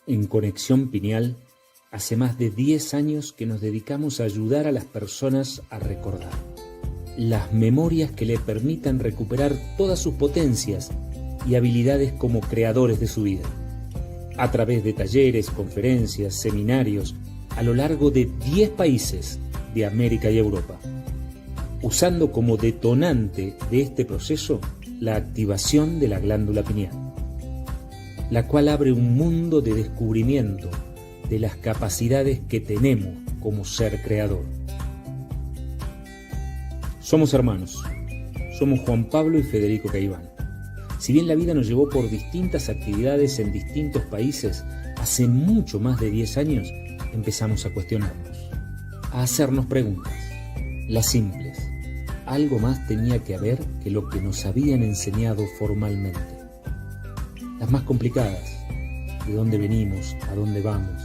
En Conexión Pineal, hace más de 10 años que nos dedicamos a ayudar a las personas a recordar las memorias que le permitan recuperar todas sus potencias y habilidades como creadores de su vida. A través de talleres, conferencias, seminarios, a lo largo de 10 países de América y Europa. Usando como detonante de este proceso la activación de la glándula pineal, la cual abre un mundo de descubrimiento de las capacidades que tenemos como ser creador. Somos hermanos, somos Juan Pablo y Federico Caiván. Si bien la vida nos llevó por distintas actividades en distintos países, hace mucho más de 10 años empezamos a cuestionarnos, a hacernos preguntas, las simples. Algo más tenía que haber que lo que nos habían enseñado formalmente. Las más complicadas, de dónde venimos, a dónde vamos,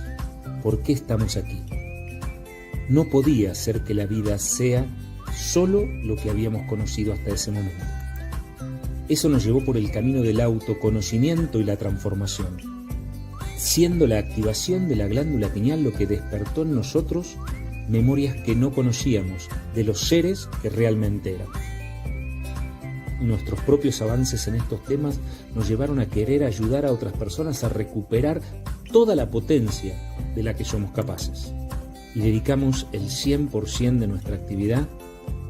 por qué estamos aquí. No podía ser que la vida sea solo lo que habíamos conocido hasta ese momento. Eso nos llevó por el camino del autoconocimiento y la transformación, siendo la activación de la glándula pineal lo que despertó en nosotros memorias que no conocíamos de los seres que realmente éramos. Nuestros propios avances en estos temas nos llevaron a querer ayudar a otras personas a recuperar toda la potencia de la que somos capaces. Y dedicamos el 100% de nuestra actividad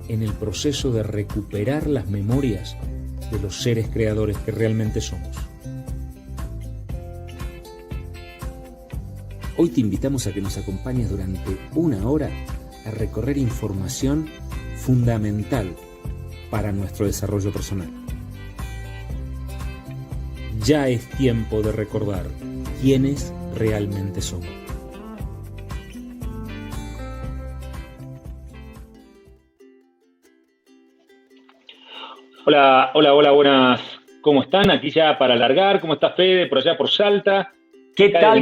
en el proceso de recuperar las memorias de los seres creadores que realmente somos. Hoy te invitamos a que nos acompañes durante 1 hora a recorrer información fundamental para nuestro desarrollo personal. Ya es tiempo de recordar quiénes realmente somos. Hola, buenas. ¿Cómo están? Aquí ya para alargar. ¿Cómo está Fede? Por allá por Salta. ¿Qué tal?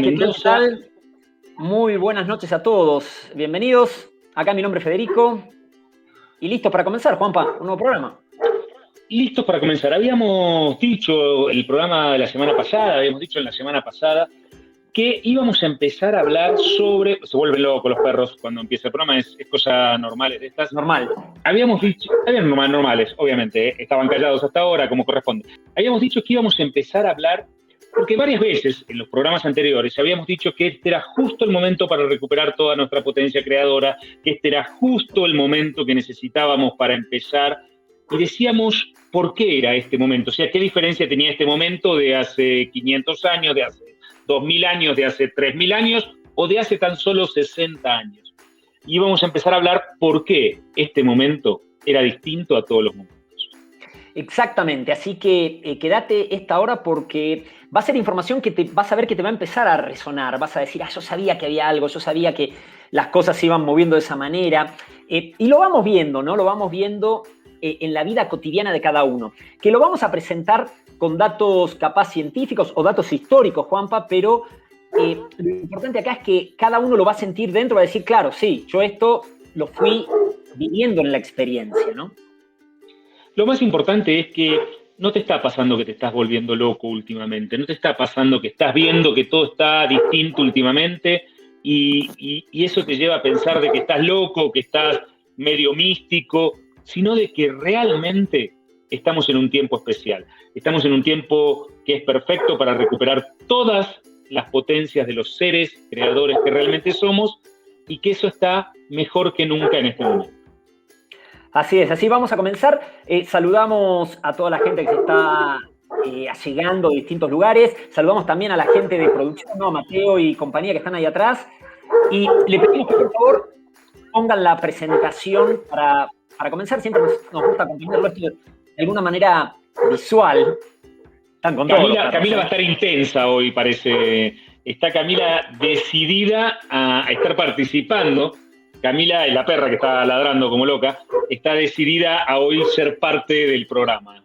Muy buenas noches a todos. Bienvenidos. Acá mi nombre es Federico. Y listos para comenzar, Juanpa, un nuevo programa. Listos para comenzar. Habíamos dicho en la semana pasada, que íbamos a empezar a hablar sobre... Se vuelven locos los perros cuando empieza el programa, es cosa normal de estas. Normal. Habían normales, obviamente, estaban callados hasta ahora, como corresponde. Habíamos dicho que íbamos a empezar a hablar, porque varias veces en los programas anteriores habíamos dicho que este era justo el momento para recuperar toda nuestra potencia creadora, que este era justo el momento que necesitábamos para empezar, y decíamos por qué era este momento, o sea, qué diferencia tenía este momento de hace 500 años, de hace 2000 años, de hace 3000 años o de hace tan solo 60 años. Y vamos a empezar a hablar por qué este momento era distinto a todos los momentos. Exactamente, así que quédate esta hora porque va a ser información que vas a ver que te va a empezar a resonar, vas a decir, yo sabía que había algo, yo sabía que las cosas se iban moviendo de esa manera, y lo vamos viendo, ¿no? Lo vamos viendo en la vida cotidiana de cada uno, que lo vamos a presentar con datos capaz científicos o datos históricos, Juanpa, pero lo importante acá es que cada uno lo va a sentir dentro, va a decir, claro, sí, yo esto lo fui viviendo en la experiencia, ¿no? Lo más importante es que no te está pasando que te estás volviendo loco últimamente, no te está pasando que estás viendo que todo está distinto últimamente y eso te lleva a pensar de que estás loco, que estás medio místico, sino de que realmente estamos en un tiempo especial. Estamos en un tiempo que es perfecto para recuperar todas las potencias de los seres creadores que realmente somos y que eso está mejor que nunca en este momento. Así es, así vamos a comenzar. Saludamos a toda la gente que se está allegando de distintos lugares. Saludamos también a la gente de producción, ¿no? Mateo y compañía que están ahí atrás. Y le pedimos que por favor pongan la presentación para comenzar. Siempre nos gusta acompañarlo esto de alguna manera visual. Camila va a estar intensa hoy, parece. Está Camila decidida a estar participando. Camila, la perra que está ladrando como loca, está decidida a hoy ser parte del programa.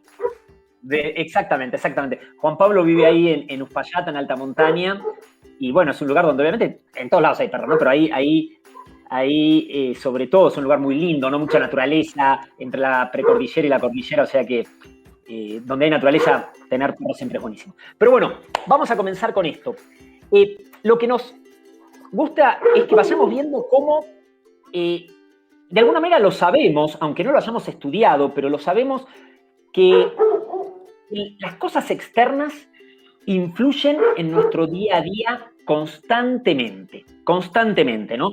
Exactamente. Juan Pablo vive ahí en Uspallata, en alta montaña, y bueno, es un lugar donde obviamente en todos lados hay perros, ¿no? Pero ahí sobre todo es un lugar muy lindo, ¿no? Mucha naturaleza entre la precordillera y la cordillera, o sea que donde hay naturaleza, tener perros siempre es buenísimo. Pero bueno, vamos a comenzar con esto. Lo que nos gusta es que vayamos viendo cómo, de alguna manera lo sabemos, aunque no lo hayamos estudiado, pero lo sabemos que las cosas externas influyen en nuestro día a día constantemente, ¿no?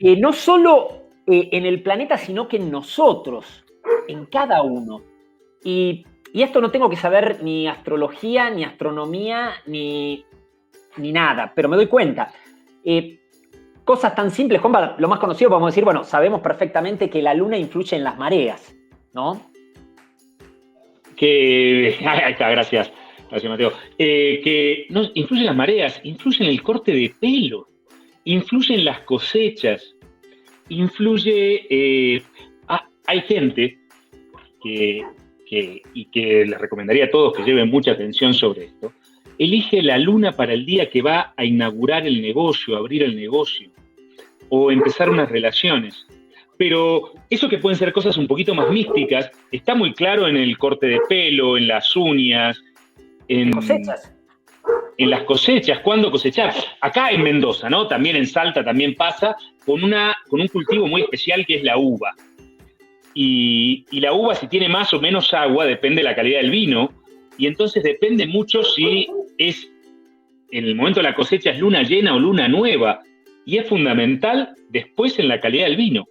No solo en el planeta, sino que en nosotros, en cada uno. Y esto no tengo que saber ni astrología, ni astronomía, ni nada, pero me doy cuenta. Cosas tan simples, Juanpa, lo más conocido, podemos decir, bueno, sabemos perfectamente que la luna influye en las mareas, ¿no? Ahí está, gracias Mateo. Que no, influye en las mareas, influye en el corte de pelo, influye en las cosechas, influye... hay gente que les recomendaría a todos que lleven mucha atención sobre esto, elige la luna para el día que va a inaugurar el negocio, abrir el negocio o empezar unas relaciones. Pero eso que pueden ser cosas un poquito más místicas, está muy claro en el corte de pelo, en las uñas, en cosechas. En las cosechas, ¿cuándo cosechar? Acá en Mendoza, ¿no? También en Salta también pasa con un cultivo muy especial que es la uva. Y la uva, si tiene más o menos agua, depende de la calidad del vino, y entonces depende mucho si es, en el momento de la cosecha, es luna llena o luna nueva, y es fundamental después en la calidad del vino.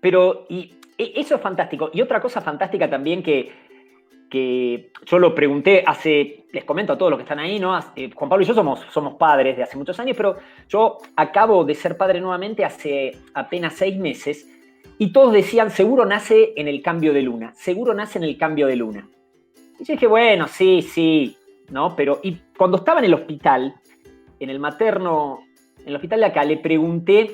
Pero eso es fantástico. Y otra cosa fantástica también que yo lo pregunté les comento a todos los que están ahí, ¿no? Juan Pablo y yo somos padres de hace muchos años, pero yo acabo de ser padre nuevamente hace apenas 6 meses, y todos decían, seguro nace en el cambio de luna, seguro nace en el cambio de luna. Y yo dije, bueno, sí, ¿no? Pero, y cuando estaba en el hospital, en el hospital de acá, le pregunté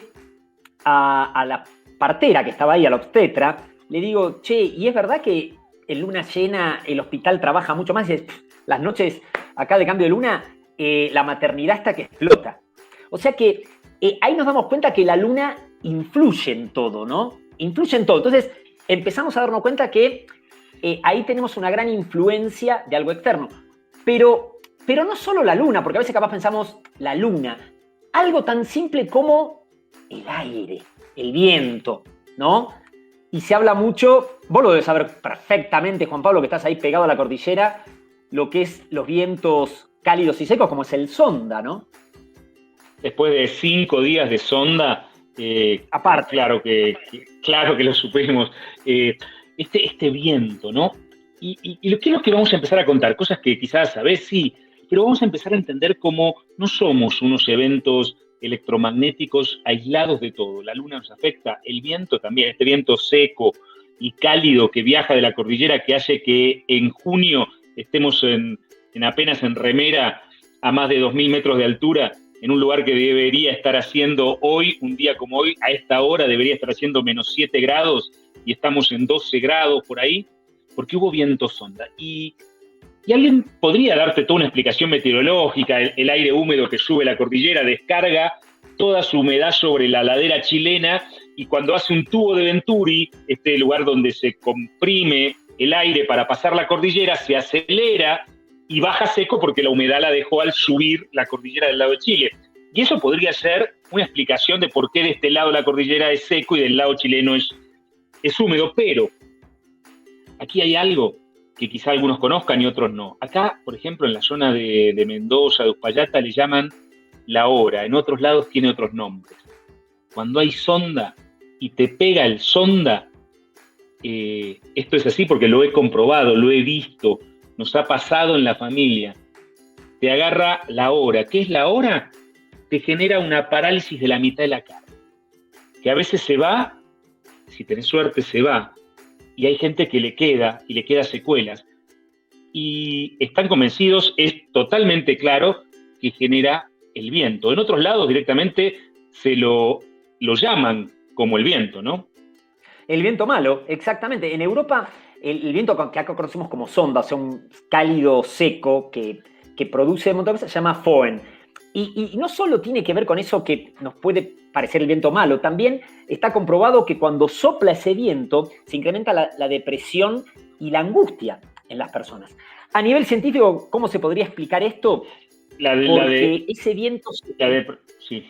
a la partera que estaba ahí, a la obstetra, le digo, che, ¿y es verdad que en luna llena el hospital trabaja mucho más? Y dice, las noches acá de cambio de luna, la maternidad está que explota. O sea que ahí nos damos cuenta que la luna influye en todo, ¿no? Influye en todo. Entonces empezamos a darnos cuenta que ahí tenemos una gran influencia de algo externo. Pero no solo la luna, porque a veces capaz pensamos la luna. Algo tan simple como el aire, el viento, ¿no? Y se habla mucho, vos lo debes saber perfectamente, Juan Pablo, que estás ahí pegado a la cordillera, lo que es los vientos cálidos y secos, como es el sonda, ¿no? Después de 5 días de sonda, aparte. Claro que lo supimos. Este viento, ¿no? ¿Qué es lo que vamos a empezar a contar? Cosas que quizás sabés, sí, pero vamos a empezar a entender cómo no somos unos eventos electromagnéticos aislados de todo. La luna nos afecta, el viento también, este viento seco y cálido que viaja de la cordillera, que hace que en junio estemos apenas en remera a más de 2.000 metros de altura, en un lugar que debería estar haciendo hoy, un día como hoy, a esta hora debería estar haciendo menos 7 grados y estamos en 12 grados por ahí, porque hubo viento sonda. Y alguien podría darte toda una explicación meteorológica, el aire húmedo que sube la cordillera descarga toda su humedad sobre la ladera chilena, y cuando hace un tubo de Venturi, este lugar donde se comprime el aire para pasar la cordillera, se acelera y baja seco porque la humedad la dejó al subir la cordillera del lado de Chile. Y eso podría ser una explicación de por qué de este lado la cordillera es seco y del lado chileno es húmedo. Pero aquí hay algo que quizá algunos conozcan y otros no. Acá, por ejemplo, en la zona de Mendoza, de Uspallata, le llaman la hora. En otros lados tiene otros nombres. Cuando hay sonda y te pega el sonda, esto es así porque lo he comprobado, lo he visto, nos ha pasado en la familia. Te agarra la hora. ¿Qué es la hora? Te genera una parálisis de la mitad de la cara, que a veces se va, si tenés suerte se va, y hay gente que le queda secuelas. Y están convencidos, es totalmente claro, que genera el viento. En otros lados directamente se lo llaman como el viento, ¿no? El viento malo, exactamente. En Europa, el viento que acá conocemos como sonda, o sea, un cálido seco que produce un montón de veces, se llama Föhn. Y no solo tiene que ver con eso que nos puede parecer el viento malo, también está comprobado que cuando sopla ese viento se incrementa la depresión y la angustia en las personas. A nivel científico, ¿cómo se podría explicar esto? porque ese viento, sí.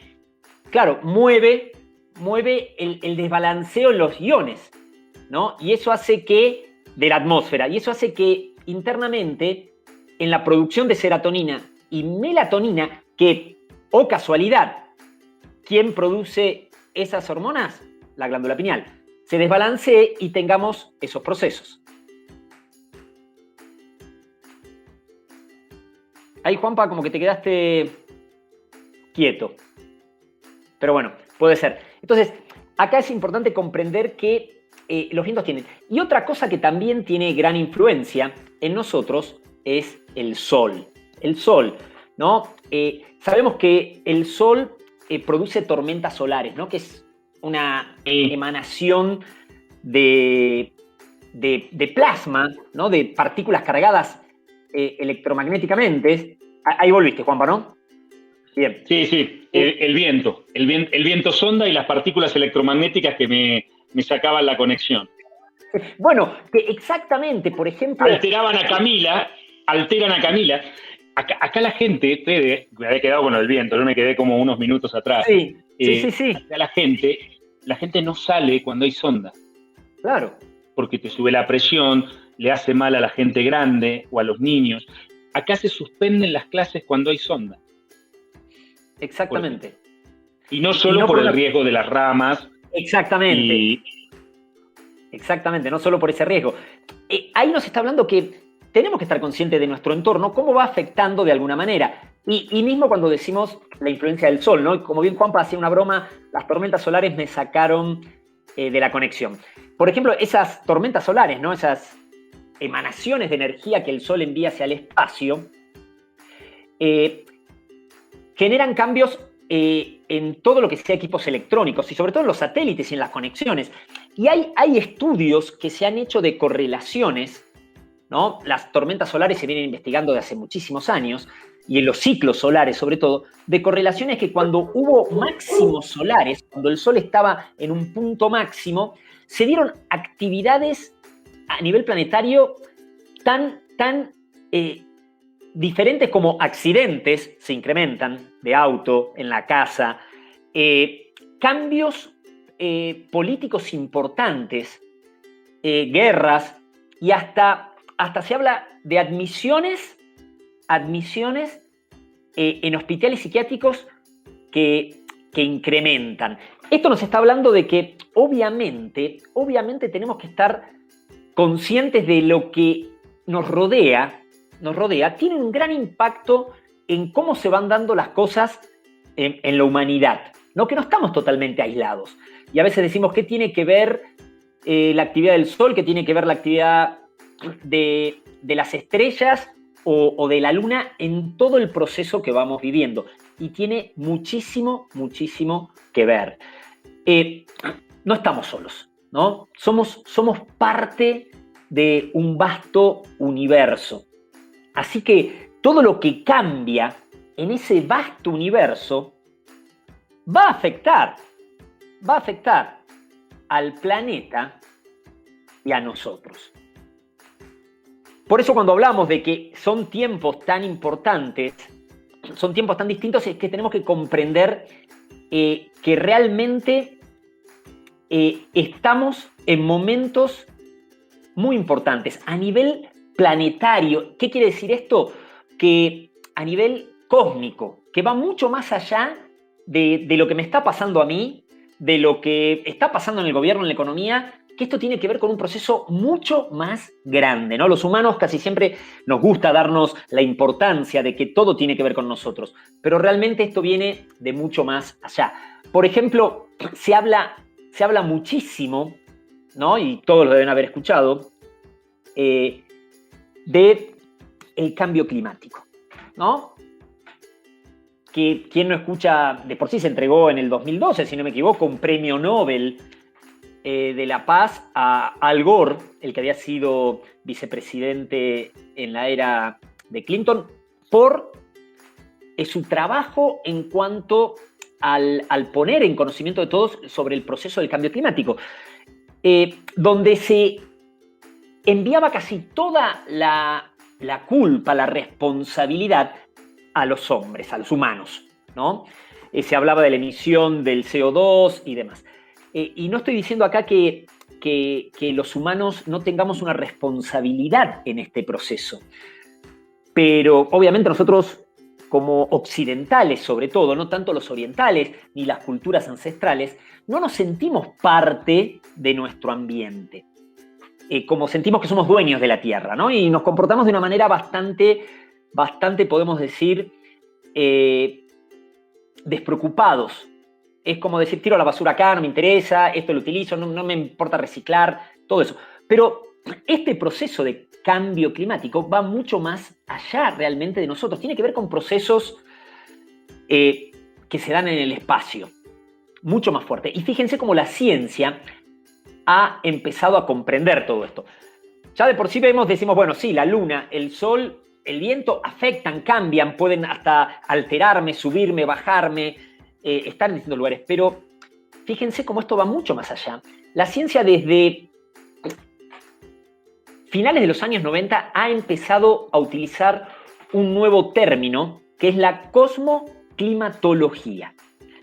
Claro, mueve el desbalanceo en los iones, ¿no? Y eso hace que, de la atmósfera, y eso hace que internamente, en la producción de serotonina y melatonina, que, oh casualidad, ¿quién produce esas hormonas? La glándula pineal. Se desbalancee y tengamos esos procesos. Ahí, Juanpa, como que te quedaste quieto. Pero bueno, puede ser. Entonces, acá es importante comprender que los vientos tienen. Y otra cosa que también tiene gran influencia en nosotros es el sol. El sol, ¿no? Sabemos que el sol produce tormentas solares, ¿no? Que es una emanación de plasma, ¿no? De partículas cargadas electromagnéticamente. Ahí volviste, Juanpa, ¿no? Bien. Sí, el viento sonda y las partículas electromagnéticas que me sacaban la conexión. Bueno, que exactamente, por ejemplo... Alteran a Camila. Acá la gente, Fede, me había quedado con el viento, yo me quedé como unos minutos atrás. Sí. Acá la gente no sale cuando hay sonda. Claro. Porque te sube la presión, le hace mal a la gente grande o a los niños. Acá se suspenden las clases cuando hay sonda. Exactamente. Y no solo por el riesgo de las ramas. Exactamente. Exactamente, no solo por ese riesgo. Ahí nos está hablando que tenemos que estar conscientes de nuestro entorno, cómo va afectando de alguna manera. Y mismo cuando decimos la influencia del sol, ¿no? Como bien Juanpa hacía una broma, las tormentas solares me sacaron de la conexión. Por ejemplo, esas tormentas solares, ¿no? Esas emanaciones de energía que el sol envía hacia el espacio, generan cambios en todo lo que sea equipos electrónicos y sobre todo en los satélites y en las conexiones. Y hay estudios que se han hecho de correlaciones, ¿no? Las tormentas solares se vienen investigando desde hace muchísimos años, y en los ciclos solares sobre todo, de correlaciones que cuando hubo máximos solares, cuando el sol estaba en un punto máximo, se dieron actividades a nivel planetario tan diferentes como accidentes, se incrementan, de auto, en la casa, cambios políticos importantes, guerras, y hasta se habla de admisiones en hospitales psiquiátricos que incrementan. Esto nos está hablando de que obviamente tenemos que estar conscientes de lo que nos rodea, tiene un gran impacto en cómo se van dando las cosas en la humanidad, ¿no? Que no estamos totalmente aislados. Y a veces decimos, ¿qué tiene que ver la actividad del sol? ¿Qué tiene que ver la actividad de las estrellas o de la luna en todo el proceso que vamos viviendo? Y tiene muchísimo que ver. No estamos solos, ¿no? Somos parte de un vasto universo. Así que todo lo que cambia en ese vasto universo va a afectar al planeta y a nosotros. Por eso cuando hablamos de que son tiempos tan importantes, son tiempos tan distintos, es que tenemos que comprender que realmente estamos en momentos muy importantes a nivel planetario. ¿Qué quiere decir esto? Que a nivel cósmico, que va mucho más allá de lo que me está pasando a mí, de lo que está pasando en el gobierno, en la economía, que esto tiene que ver con un proceso mucho más grande, ¿no? Los humanos casi siempre nos gusta darnos la importancia de que todo tiene que ver con nosotros, pero realmente esto viene de mucho más allá. Por ejemplo, se habla muchísimo, ¿no? Y todos lo deben haber escuchado, de el cambio climático, ¿no? Que quien no escucha, de por sí se entregó en el 2012, si no me equivoco, un premio Nobel de la Paz a Al Gore, el que había sido vicepresidente en la era de Clinton, por su trabajo en cuanto al poner en conocimiento de todos sobre el proceso del cambio climático, donde se enviaba casi toda la culpa, la responsabilidad a los hombres, a los humanos, ¿no? Se hablaba de la emisión del CO2 y demás. Y no estoy diciendo acá que los humanos no tengamos una responsabilidad en este proceso, pero obviamente nosotros, como occidentales sobre todo, no tanto los orientales ni las culturas ancestrales, no nos sentimos parte de nuestro ambiente, como sentimos que somos dueños de la tierra, ¿no? Y nos comportamos de una manera bastante, podemos decir, despreocupados. Es como decir, tiro la basura acá, no me interesa, esto lo utilizo, no me importa reciclar, todo eso. Pero este proceso de cambio climático va mucho más allá realmente de nosotros. Tiene que ver con procesos que se dan en el espacio, mucho más fuerte. Y fíjense cómo la ciencia ha empezado a comprender todo esto. Ya de por sí decimos, bueno, sí, la luna, el sol, el viento afectan, cambian, pueden hasta alterarme, subirme, bajarme, estar en distintos lugares. Pero fíjense cómo esto va mucho más allá. La ciencia desde finales de los años 90 ha empezado a utilizar un nuevo término que es la cosmoclimatología.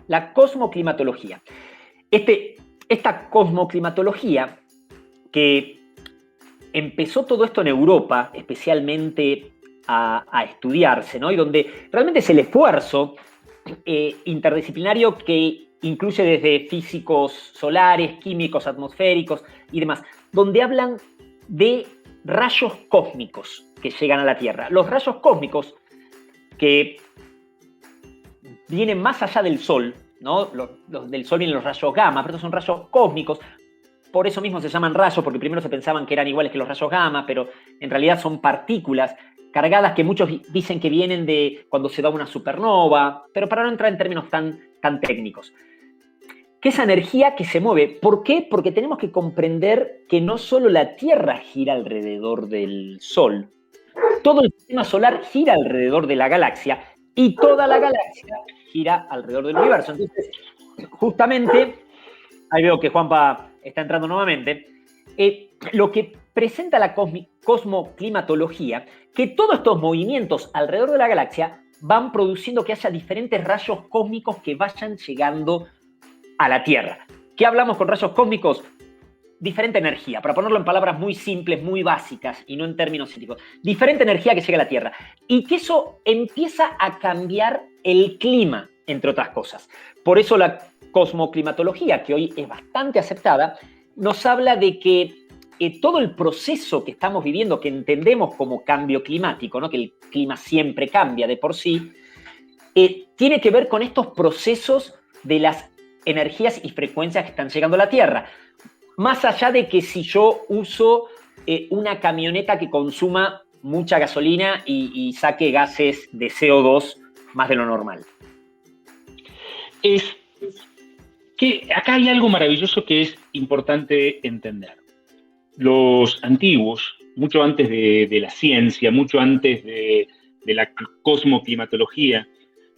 La cosmoclimatología. Esta cosmoclimatología, que empezó todo esto en Europa, especialmente a estudiarse, ¿no? Y donde realmente es el esfuerzo interdisciplinario que incluye desde físicos solares, químicos, atmosféricos y demás, donde hablan de rayos cósmicos que llegan a la Tierra. Los rayos cósmicos que vienen más allá del Sol, ¿no? Los del Sol vienen los rayos gamma, pero estos son rayos cósmicos. Por eso mismo se llaman rayos, porque primero se pensaban que eran iguales que los rayos gamma, pero en realidad son partículas cargadas que muchos dicen que vienen de cuando se da una supernova, pero para no entrar en términos tan técnicos. Que esa energía que se mueve, ¿por qué? Porque tenemos que comprender que no solo la Tierra gira alrededor del Sol, todo el sistema solar gira alrededor de la galaxia y toda la galaxia gira alrededor del universo. Entonces, justamente, ahí veo que Juanpa está entrando nuevamente, lo que presenta la cosmoclimatología, que todos estos movimientos alrededor de la galaxia van produciendo que haya diferentes rayos cósmicos que vayan llegando a la Tierra. ¿Qué hablamos con rayos cósmicos? Diferente energía, para ponerlo en palabras muy simples, muy básicas y no en términos científicos. Diferente energía que llega a la Tierra. Y que eso empieza a cambiar el clima, entre otras cosas. Por eso la cosmoclimatología, que hoy es bastante aceptada, nos habla de que todo el proceso que estamos viviendo, que entendemos como cambio climático, ¿no? Que el clima siempre cambia de por sí, tiene que ver con estos procesos de las energías y frecuencias que están llegando a la Tierra. Más allá de que si yo uso una camioneta que consuma mucha gasolina y saque gases de CO2 más de lo normal. Es que acá hay algo maravilloso que es importante entender. Los antiguos, mucho antes de la ciencia, mucho antes de la cosmoclimatología,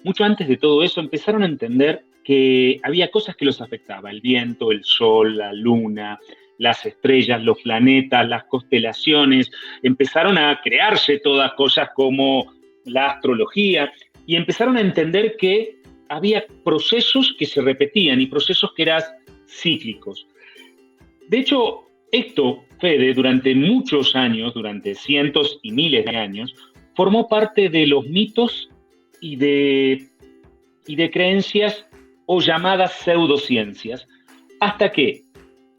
mucho antes de todo eso, empezaron a entender que había cosas que los afectaban: el viento, el sol, la luna, las estrellas, los planetas, las constelaciones. Empezaron a crearse todas cosas como la astrología y empezaron a entender que había procesos que se repetían y procesos que eran cíclicos. De hecho, esto, Fede, durante muchos años, durante cientos y miles de años, formó parte de los mitos y de creencias o llamadas pseudociencias, hasta que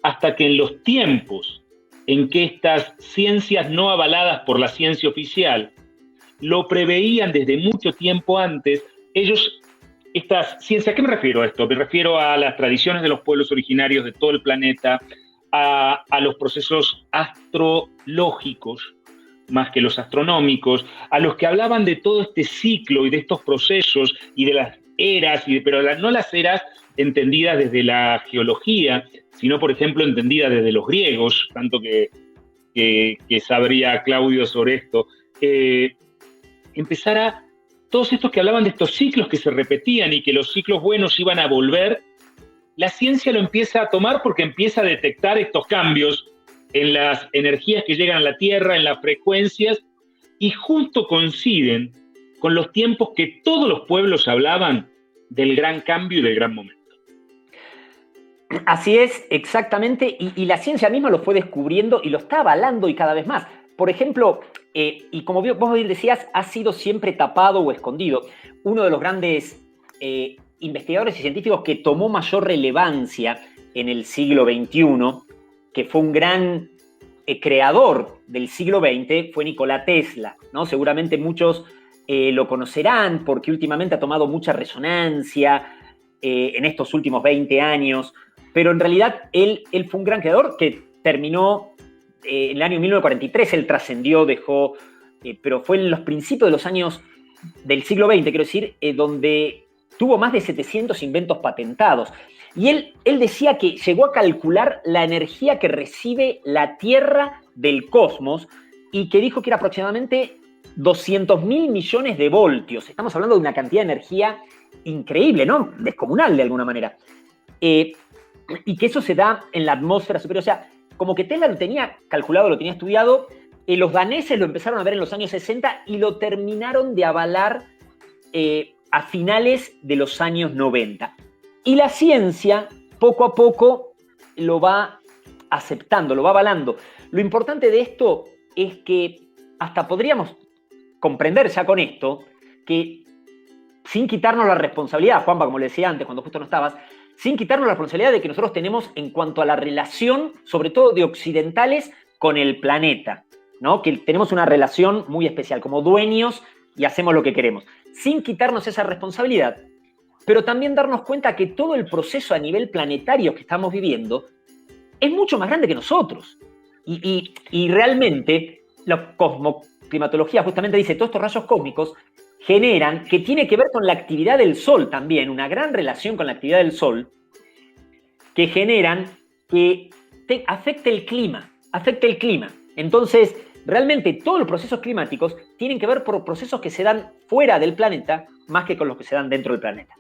en los tiempos en que estas ciencias no avaladas por la ciencia oficial lo preveían desde mucho tiempo antes, estas ciencias, ¿a qué me refiero a esto? Me refiero a las tradiciones de los pueblos originarios de todo el planeta, a los procesos astrológicos, más que los astronómicos, a los que hablaban de todo este ciclo y de estos procesos y de las eras, pero no las eras entendidas desde la geología, sino, por ejemplo, entendidas desde los griegos, tanto que sabría Claudio sobre esto. Todos estos que hablaban de estos ciclos que se repetían y que los ciclos buenos iban a volver, la ciencia lo empieza a tomar porque empieza a detectar estos cambios en las energías que llegan a la Tierra, en las frecuencias, y justo coinciden con los tiempos que todos los pueblos hablaban del gran cambio y del gran momento. Así es, exactamente, y la ciencia misma lo fue descubriendo y lo está avalando y cada vez más. Por ejemplo, y como vos bien decías, ha sido siempre tapado o escondido. Uno de los grandes investigadores y científicos que tomó mayor relevancia en el siglo XXI, que fue un gran creador del siglo XX, fue Nikola Tesla, ¿no? Seguramente muchos lo conocerán porque últimamente ha tomado mucha resonancia en estos últimos 20 años, pero en realidad él fue un gran creador que terminó en el año 1943, él trascendió, dejó, pero fue en los principios de los años del siglo XX, quiero decir, donde tuvo más de 700 inventos patentados. Y él decía que llegó a calcular la energía que recibe la Tierra del cosmos y que dijo que era aproximadamente 200.000 millones de voltios. Estamos hablando de una cantidad de energía increíble, ¿no? Descomunal de alguna manera. Y que eso se da en la atmósfera superior. O sea, como que Tesla lo tenía calculado, lo tenía estudiado, los daneses lo empezaron a ver en los años 60 y lo terminaron de avalar a finales de los años 90. Y la ciencia, poco a poco, lo va aceptando, lo va avalando. Lo importante de esto es que hasta podríamos comprender ya con esto que sin quitarnos la responsabilidad, Juanpa, como le decía antes, cuando justo no estabas, sin quitarnos la responsabilidad de que nosotros tenemos en cuanto a la relación, sobre todo de occidentales, con el planeta, ¿no? Que tenemos una relación muy especial, como dueños y hacemos lo que queremos. Sin quitarnos esa responsabilidad, pero también darnos cuenta que todo el proceso a nivel planetario que estamos viviendo es mucho más grande que nosotros. Y realmente la cosmoclimatología justamente dice, todos estos rayos cósmicos generan, que tiene que ver con la actividad del Sol también, una gran relación con la actividad del Sol, que generan que afecte el clima. Entonces, realmente todos los procesos climáticos tienen que ver por procesos que se dan fuera del planeta más que con los que se dan dentro del planeta.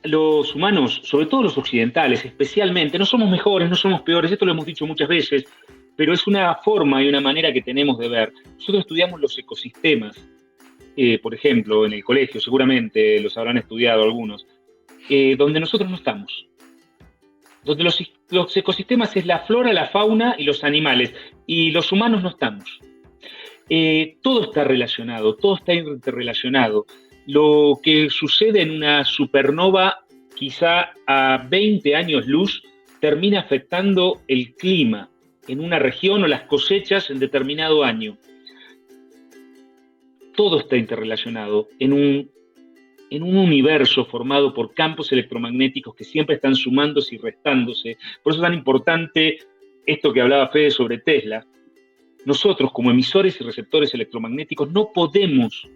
Los humanos, sobre todo los occidentales especialmente, no somos mejores, no somos peores, esto lo hemos dicho muchas veces, pero es una forma y una manera que tenemos de ver. Nosotros estudiamos los ecosistemas, por ejemplo, en el colegio, seguramente los habrán estudiado algunos, donde nosotros no estamos. Donde los ecosistemas es la flora, la fauna y los animales, y los humanos no estamos. Todo está relacionado, todo está interrelacionado. Lo que sucede en una supernova, quizá a 20 años luz, termina afectando el clima en una región o las cosechas en determinado año. Todo está interrelacionado en un universo formado por campos electromagnéticos que siempre están sumándose y restándose. Por eso es tan importante esto que hablaba Fede sobre Tesla. Nosotros, como emisores y receptores electromagnéticos, no podemos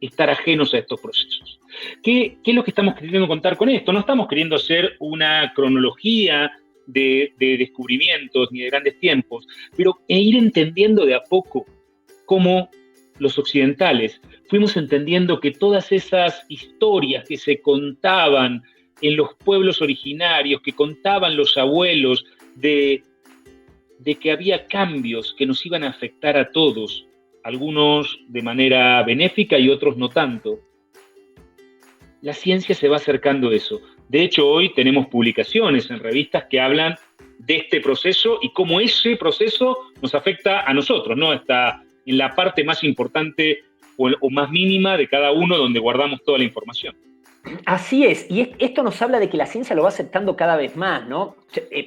estar ajenos a estos procesos. ¿Qué es lo que estamos queriendo contar con esto? No estamos queriendo hacer una cronología de descubrimientos ni de grandes tiempos, pero ir entendiendo de a poco cómo los occidentales fuimos entendiendo que todas esas historias que se contaban en los pueblos originarios, que contaban los abuelos de que había cambios que nos iban a afectar a todos, algunos de manera benéfica y otros no tanto. La ciencia se va acercando a eso. De hecho, hoy tenemos publicaciones en revistas que hablan de este proceso y cómo ese proceso nos afecta a nosotros, ¿no? Está en la parte más importante o más mínima de cada uno donde guardamos toda la información. Así es, y esto nos habla de que la ciencia lo va aceptando cada vez más, ¿no?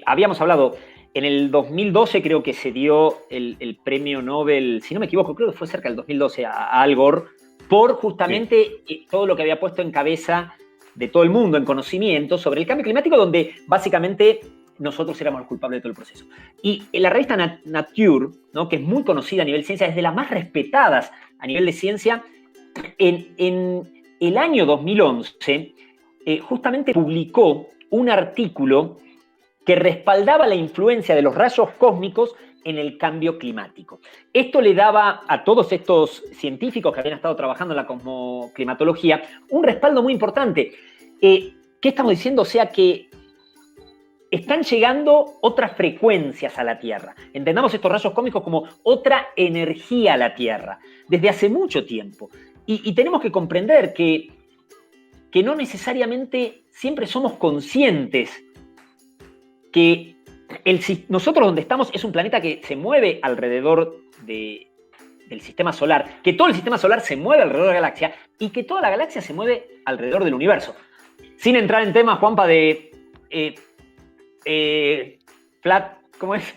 Habíamos hablado, en el 2012 creo que se dio el premio Nobel, si no me equivoco, creo que fue cerca del 2012 a Al Gore, por justamente todo lo que había puesto en cabeza de todo el mundo, en conocimiento sobre el cambio climático, donde básicamente nosotros éramos los culpables de todo el proceso. Y en la revista Nature, ¿no?, que es muy conocida a nivel ciencia, es de las más respetadas a nivel de ciencia, en el año 2011 justamente publicó un artículo que respaldaba la influencia de los rayos cósmicos en el cambio climático. Esto le daba a todos estos científicos que habían estado trabajando en la cosmoclimatología un respaldo muy importante. ¿Qué estamos diciendo? O sea que están llegando otras frecuencias a la Tierra. Entendamos estos rayos cósmicos como otra energía a la Tierra, desde hace mucho tiempo. Y tenemos que comprender que no necesariamente siempre somos conscientes que nosotros donde estamos es un planeta que se mueve alrededor del sistema solar, que todo el sistema solar se mueve alrededor de la galaxia y que toda la galaxia se mueve alrededor del universo. Sin entrar en temas, Juanpa, de flat, ¿cómo es?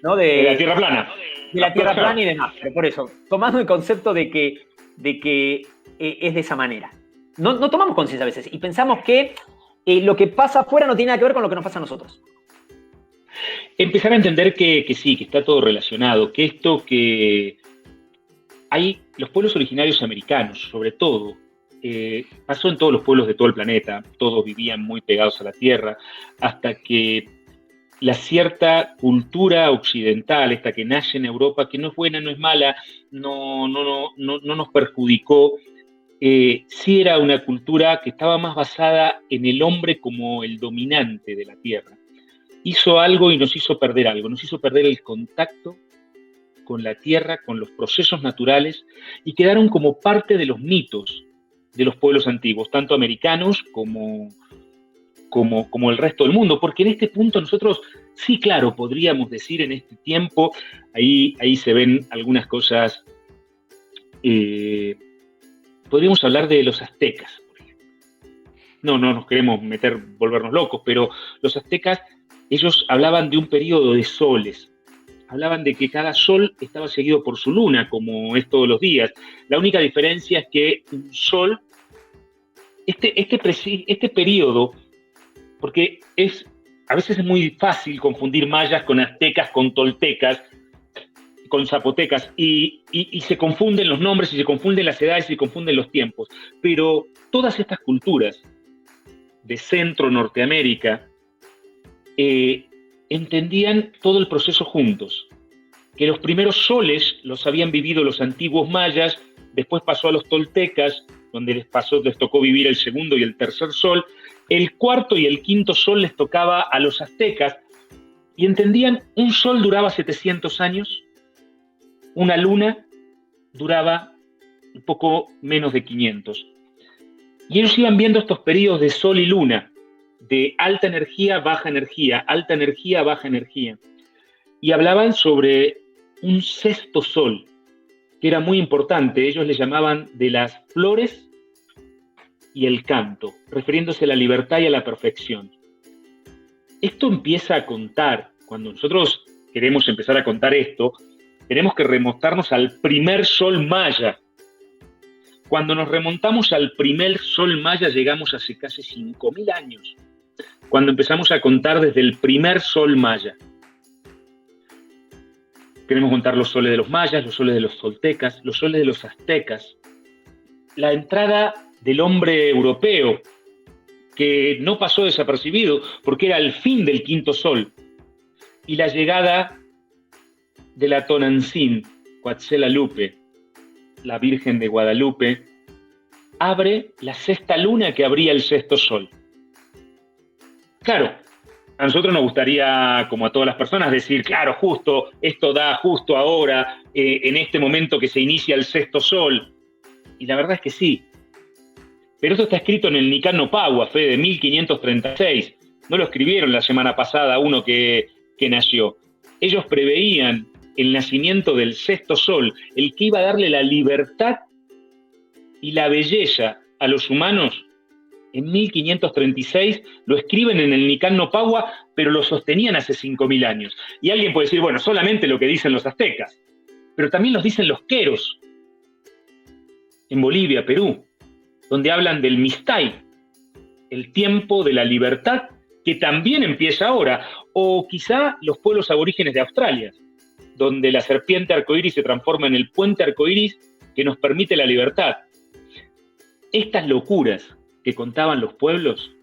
¿No? De la Tierra plana. De la Tierra plana y demás. Pero por eso, tomando el concepto de que es de esa manera. No tomamos conciencia a veces y pensamos que lo que pasa afuera no tiene nada que ver con lo que nos pasa a nosotros. Empezar a entender que sí, que está todo relacionado, que hay los pueblos originarios americanos, sobre todo, pasó en todos los pueblos de todo el planeta, todos vivían muy pegados a la tierra, hasta que la cierta cultura occidental, esta que nace en Europa, que no es buena, no es mala, no nos perjudicó, sí era una cultura que estaba más basada en el hombre como el dominante de la tierra. Hizo algo y nos hizo perder algo, nos hizo perder el contacto con la tierra, con los procesos naturales, y quedaron como parte de los mitos de los pueblos antiguos, tanto americanos como el resto del mundo, porque en este punto nosotros, sí, claro, podríamos decir en este tiempo, ahí se ven algunas cosas, podríamos hablar de los aztecas, por ejemplo. No nos queremos volvernos locos, pero los aztecas, ellos hablaban de un periodo de soles, hablaban de que cada sol estaba seguido por su luna, como es todos los días. La única diferencia es que un sol, este periodo, porque a veces es muy fácil confundir mayas con aztecas, con toltecas, con zapotecas, y se confunden los nombres, y se confunden las edades, y se confunden los tiempos. Pero todas estas culturas de Centro, Norteamérica, entendían todo el proceso juntos, que los primeros soles los habían vivido los antiguos mayas, después pasó a los toltecas, donde les tocó vivir el segundo y el tercer sol, el cuarto y el quinto sol les tocaba a los aztecas, y entendían, un sol duraba 700 años, una luna duraba un poco menos de 500. Y ellos iban viendo estos periodos de sol y luna, de alta energía, baja energía, alta energía, baja energía. Y hablaban sobre un sexto sol, que era muy importante. Ellos le llamaban de las flores y el canto, refiriéndose a la libertad y a la perfección. Esto empieza a contar, cuando nosotros queremos empezar a contar esto, tenemos que remontarnos al primer sol maya. Cuando nos remontamos al primer sol maya, llegamos hace casi 5.000 años. Cuando empezamos a contar desde el primer sol maya. Queremos contar los soles de los mayas, los soles de los toltecas, los soles de los aztecas. La entrada del hombre europeo, que no pasó desapercibido porque era el fin del quinto sol. Y la llegada de la Tonantzin, Cuauhtémoc, la Virgen de Guadalupe, abre la sexta luna que abría el sexto sol. Claro, a nosotros nos gustaría, como a todas las personas, decir, claro, justo, esto da justo ahora, en este momento que se inicia el sexto sol. Y la verdad es que sí. Pero esto está escrito en el Nican no Pagua, de 1536. No lo escribieron la semana pasada uno que nació. Ellos preveían el nacimiento del sexto sol, el que iba a darle la libertad y la belleza a los humanos. En 1536 lo escriben en el Nican no Pagua, pero lo sostenían hace 5.000 años. Y alguien puede decir, bueno, solamente lo que dicen los aztecas, pero también los dicen los queros, en Bolivia, Perú, donde hablan del Mistay, el tiempo de la libertad, que también empieza ahora, o quizá los pueblos aborígenes de Australia, donde la serpiente arcoíris se transforma en el puente arcoíris que nos permite la libertad. Estas locuras que contaban los pueblos,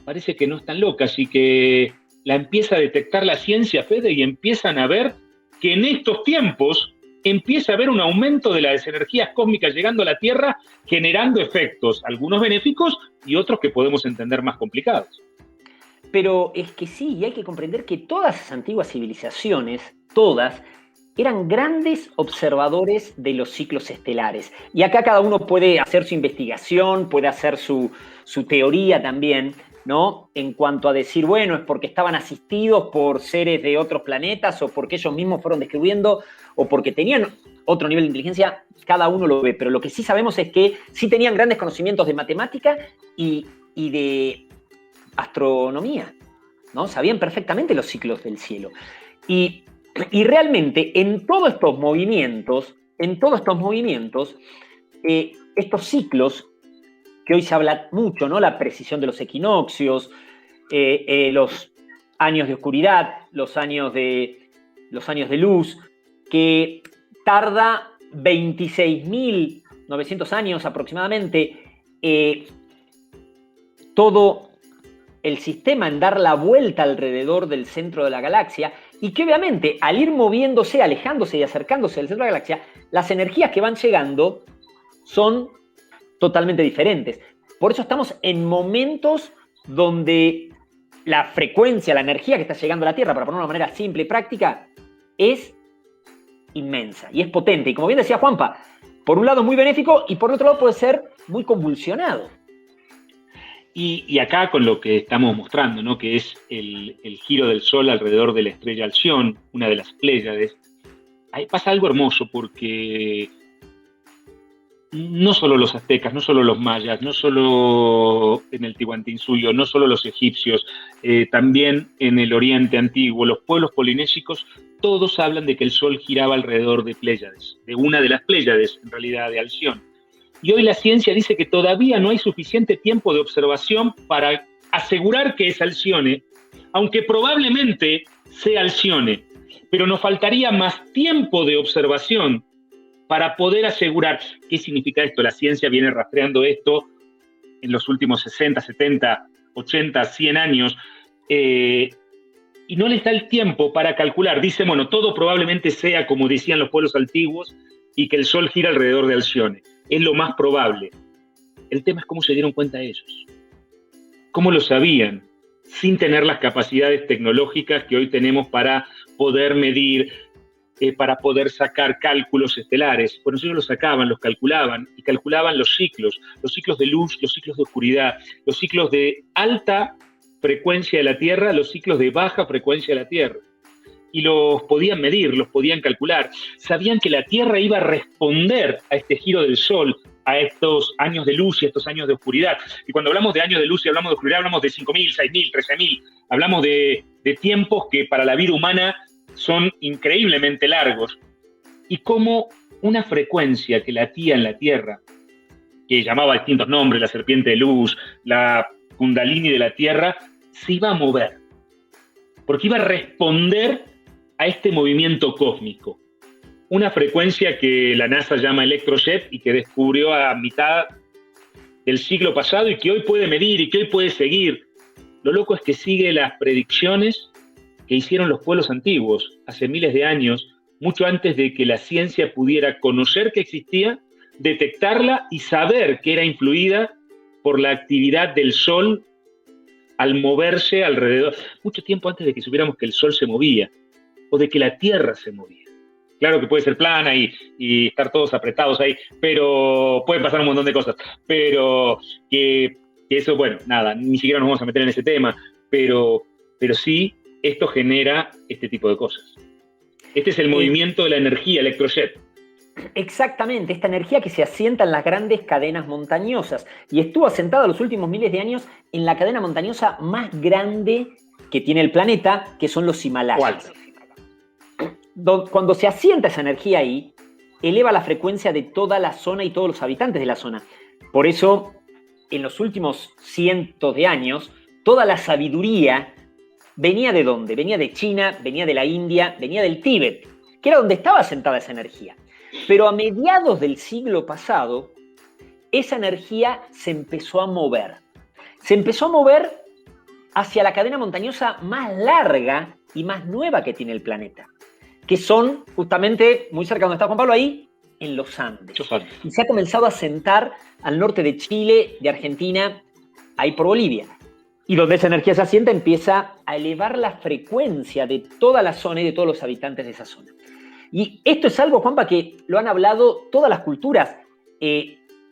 parece que no están locas y que la empieza a detectar la ciencia, Fede, y empiezan a ver que en estos tiempos empieza a haber un aumento de las energías cósmicas llegando a la Tierra, generando efectos, algunos benéficos y otros que podemos entender más complicados. Pero es que sí, y hay que comprender que todas esas antiguas civilizaciones, todas, eran grandes observadores de los ciclos estelares. Y acá cada uno puede hacer su investigación, puede hacer su teoría también, ¿no? En cuanto a decir, bueno, es porque estaban asistidos por seres de otros planetas o porque ellos mismos fueron descubriendo o porque tenían otro nivel de inteligencia, cada uno lo ve. Pero lo que sí sabemos es que sí tenían grandes conocimientos de matemática y de astronomía, ¿no? Sabían perfectamente los ciclos del cielo. Y realmente en todos estos movimientos, estos ciclos, que hoy se habla mucho, ¿no? La precisión de los equinoccios, los años de oscuridad, los años de luz, que tarda 26.900 años aproximadamente todo el sistema en dar la vuelta alrededor del centro de la galaxia, y que obviamente al ir moviéndose, alejándose y acercándose del centro de la galaxia, las energías que van llegando son totalmente diferentes. Por eso estamos en momentos donde la frecuencia, la energía que está llegando a la Tierra, para ponerlo de una manera simple y práctica, es inmensa y es potente. Y como bien decía Juanpa, por un lado muy benéfico y por otro lado puede ser muy convulsionado. Y acá con lo que estamos mostrando, ¿no? Que es el giro del Sol alrededor de la estrella Alción, una de las Pléyades, ahí pasa algo hermoso porque no solo los aztecas, no solo los mayas, no solo en el Tihuantinsuyo, no solo los egipcios, también en el Oriente Antiguo, los pueblos polinésicos, todos hablan de que el Sol giraba alrededor de Pléyades, de una de las Pléyades, en realidad de Alción. Y hoy la ciencia dice que todavía no hay suficiente tiempo de observación para asegurar que es Alcione, aunque probablemente sea Alcione, pero nos faltaría más tiempo de observación para poder asegurar. ¿Qué significa esto? La ciencia viene rastreando esto en los últimos 60, 70, 80, 100 años, y no les da el tiempo para calcular. Dice, bueno, todo probablemente sea como decían los pueblos antiguos y que el Sol gira alrededor de Alcione. Es lo más probable. El tema es cómo se dieron cuenta ellos. ¿Cómo lo sabían? Sin tener las capacidades tecnológicas que hoy tenemos para poder medir, para poder sacar cálculos estelares. Bueno, ellos los sacaban, los calculaban, y calculaban los ciclos de luz, los ciclos de oscuridad, los ciclos de alta frecuencia de la Tierra, los ciclos de baja frecuencia de la Tierra. Y los podían medir, los podían calcular. Sabían que la Tierra iba a responder a este giro del Sol, a estos años de luz y a estos años de oscuridad. Y cuando hablamos de años de luz y hablamos de oscuridad, hablamos de 5.000, 6.000, 13.000. Hablamos de tiempos que para la vida humana son increíblemente largos. Y como una frecuencia que latía en la Tierra, que llamaba distintos nombres, la serpiente de luz, la kundalini de la Tierra, se iba a mover. Porque iba a responder a este movimiento cósmico. Una frecuencia que la NASA llama electrojet y que descubrió a mitad del siglo pasado y que hoy puede medir y que hoy puede seguir. Lo loco es que sigue las predicciones que hicieron los pueblos antiguos hace miles de años, mucho antes de que la ciencia pudiera conocer que existía, detectarla y saber que era influida por la actividad del Sol al moverse alrededor, mucho tiempo antes de que supiéramos que el Sol se movía o de que la Tierra se movía. Claro que puede ser plana y estar todos apretados ahí, pero pueden pasar un montón de cosas. Pero que eso, bueno, nada, ni siquiera nos vamos a meter en ese tema, pero sí, esto genera este tipo de cosas. Este es el movimiento de la energía electrojet. Exactamente, esta energía que se asienta en las grandes cadenas montañosas y estuvo asentada los últimos miles de años en la cadena montañosa más grande que tiene el planeta, que son los Himalayas. Cuando se asienta esa energía ahí, eleva la frecuencia de toda la zona y todos los habitantes de la zona. Por eso, en los últimos cientos de años, toda la sabiduría venía ¿de dónde? Venía de China, venía de la India, venía del Tíbet, que era donde estaba asentada esa energía. Pero a mediados del siglo pasado, esa energía se empezó a mover. Se empezó a mover hacia la cadena montañosa más larga y más nueva que tiene el planeta, que son justamente, muy cerca de donde está Juan Pablo, ahí, en los Andes. Y se ha comenzado a asentar al norte de Chile, de Argentina, ahí por Bolivia. Y donde esa energía se asienta, empieza a elevar la frecuencia de toda la zona y de todos los habitantes de esa zona. Y esto es algo, Juanpa, que lo han hablado todas las culturas.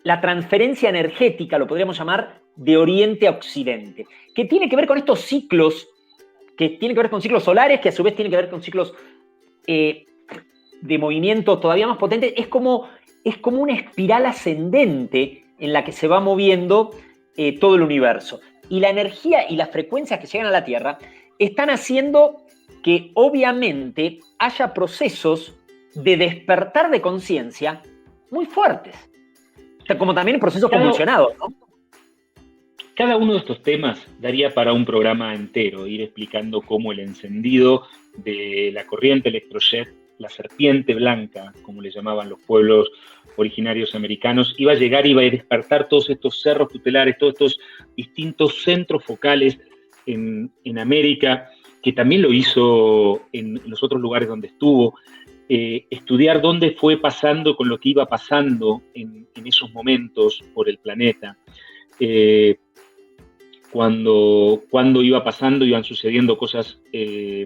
La transferencia energética, lo podríamos llamar, de Oriente a Occidente, que tiene que ver con estos ciclos, que tiene que ver con ciclos solares, que a su vez tiene que ver con ciclos de movimiento todavía más potentes. Es como una espiral ascendente en la que se va moviendo todo el universo. Y la energía y las frecuencias que llegan a la Tierra están haciendo que obviamente haya procesos de despertar de conciencia muy fuertes. O sea, como también procesos convulsionados, ¿no? Cada uno de estos temas daría para un programa entero, ir explicando cómo el encendido de la corriente electrojet, la serpiente blanca, como le llamaban los pueblos originarios americanos, iba a llegar, iba a despertar todos estos cerros tutelares, todos estos distintos centros focales en América, que también lo hizo en los otros lugares donde estuvo, estudiar dónde fue pasando con lo que iba pasando en esos momentos por el planeta. Cuando iba pasando, iban sucediendo cosas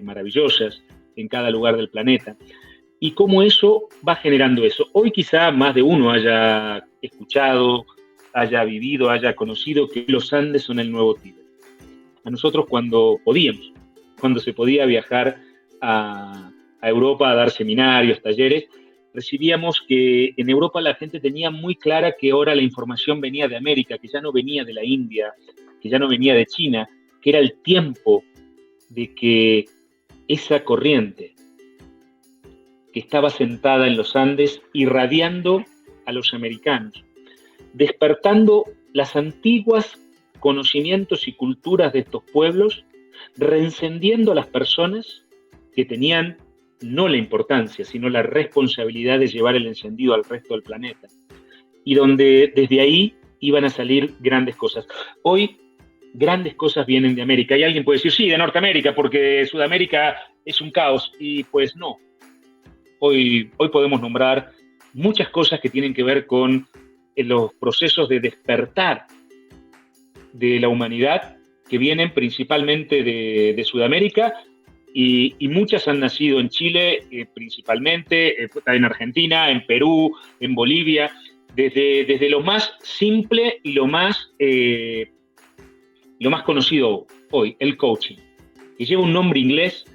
maravillosas en cada lugar del planeta. Y cómo eso va generando eso. Hoy quizá más de uno haya escuchado, haya vivido, haya conocido que los Andes son el nuevo Tíbet. A nosotros cuando se podía viajar a Europa a dar seminarios, talleres, recibíamos que en Europa la gente tenía muy clara que ahora la información venía de América, que ya no venía de la India, que ya no venía de China, que era el tiempo de que esa corriente que estaba sentada en los Andes, irradiando a los americanos, despertando las antiguas conocimientos y culturas de estos pueblos, reencendiendo a las personas que tenían no la importancia, sino la responsabilidad de llevar el encendido al resto del planeta. Y donde desde ahí iban a salir grandes cosas. Hoy, grandes cosas vienen de América. Y alguien puede decir, sí, de Norteamérica, porque Sudamérica es un caos. Y pues no. Hoy podemos nombrar muchas cosas que tienen que ver con los procesos de despertar de la humanidad que vienen principalmente de Sudamérica y muchas han nacido en Chile principalmente, en Argentina, en Perú, en Bolivia, desde lo más simple y lo más conocido hoy, el coaching, que lleva un nombre inglés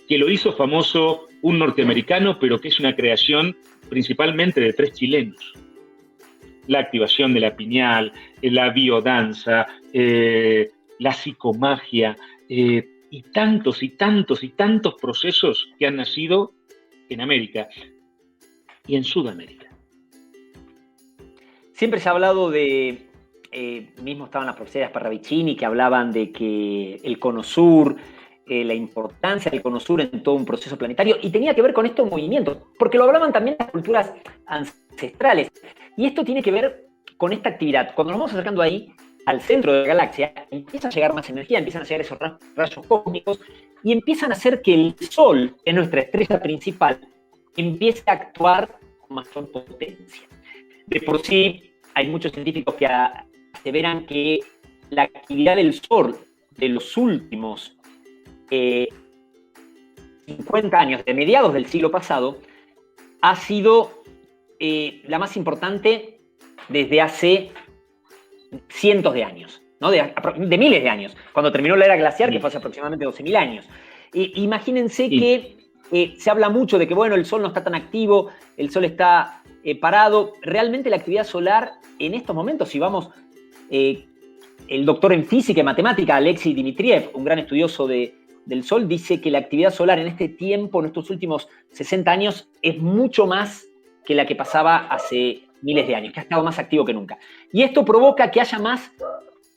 que lo hizo famoso un norteamericano, pero que es una creación principalmente de 3 chilenos. La activación de la pineal, la biodanza, la psicomagia, y tantos y tantos y tantos procesos que han nacido en América y en Sudamérica. Siempre se ha hablado de, mismo estaban las profesoras Parravicini que hablaban de que el Cono Sur, la importancia del Cono Sur en todo un proceso planetario, y tenía que ver con estos movimientos, porque lo hablaban también las culturas ancestrales. Y esto tiene que ver con esta actividad. Cuando nos vamos acercando ahí, al centro de la galaxia, empieza a llegar más energía, empiezan a llegar esos rayos cósmicos, y empiezan a hacer que el Sol, que es nuestra estrella principal, empiece a actuar con mayor potencia. De por sí, hay muchos científicos que aseveran que la actividad del Sol de los últimos 50 años, de mediados del siglo pasado, ha sido la más importante desde hace cientos de años, ¿no? de miles de años, cuando terminó la era glaciar, que fue hace aproximadamente 12.000 años. Imagínense que se habla mucho de que, bueno, el Sol no está tan activo, el Sol está parado. Realmente la actividad solar en estos momentos, si vamos, el doctor en física y matemática, Alexei Dmitriev, un gran estudioso del Sol, dice que la actividad solar en este tiempo, en estos últimos 60 años, es mucho más que la que pasaba hace miles de años, que ha estado más activo que nunca. Y esto provoca que haya más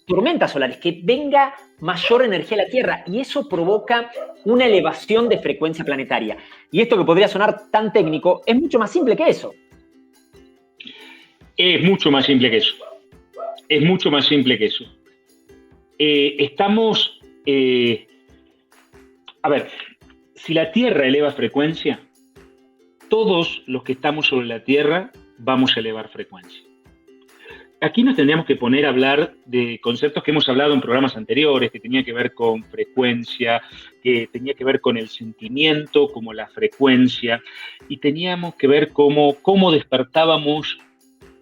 tormentas solares, que venga mayor energía a la Tierra, y eso provoca una elevación de frecuencia planetaria. Y esto que podría sonar tan técnico, es mucho más simple que eso. Es mucho más simple que eso. Es mucho más simple que eso. A ver, si la Tierra eleva frecuencia, todos los que estamos sobre la Tierra vamos a elevar frecuencia. aquí nos tendríamos que poner a hablar de conceptos que hemos hablado en programas anteriores, que tenía que ver con frecuencia, que tenía que ver con el sentimiento, como la frecuencia, y teníamos que ver cómo despertábamos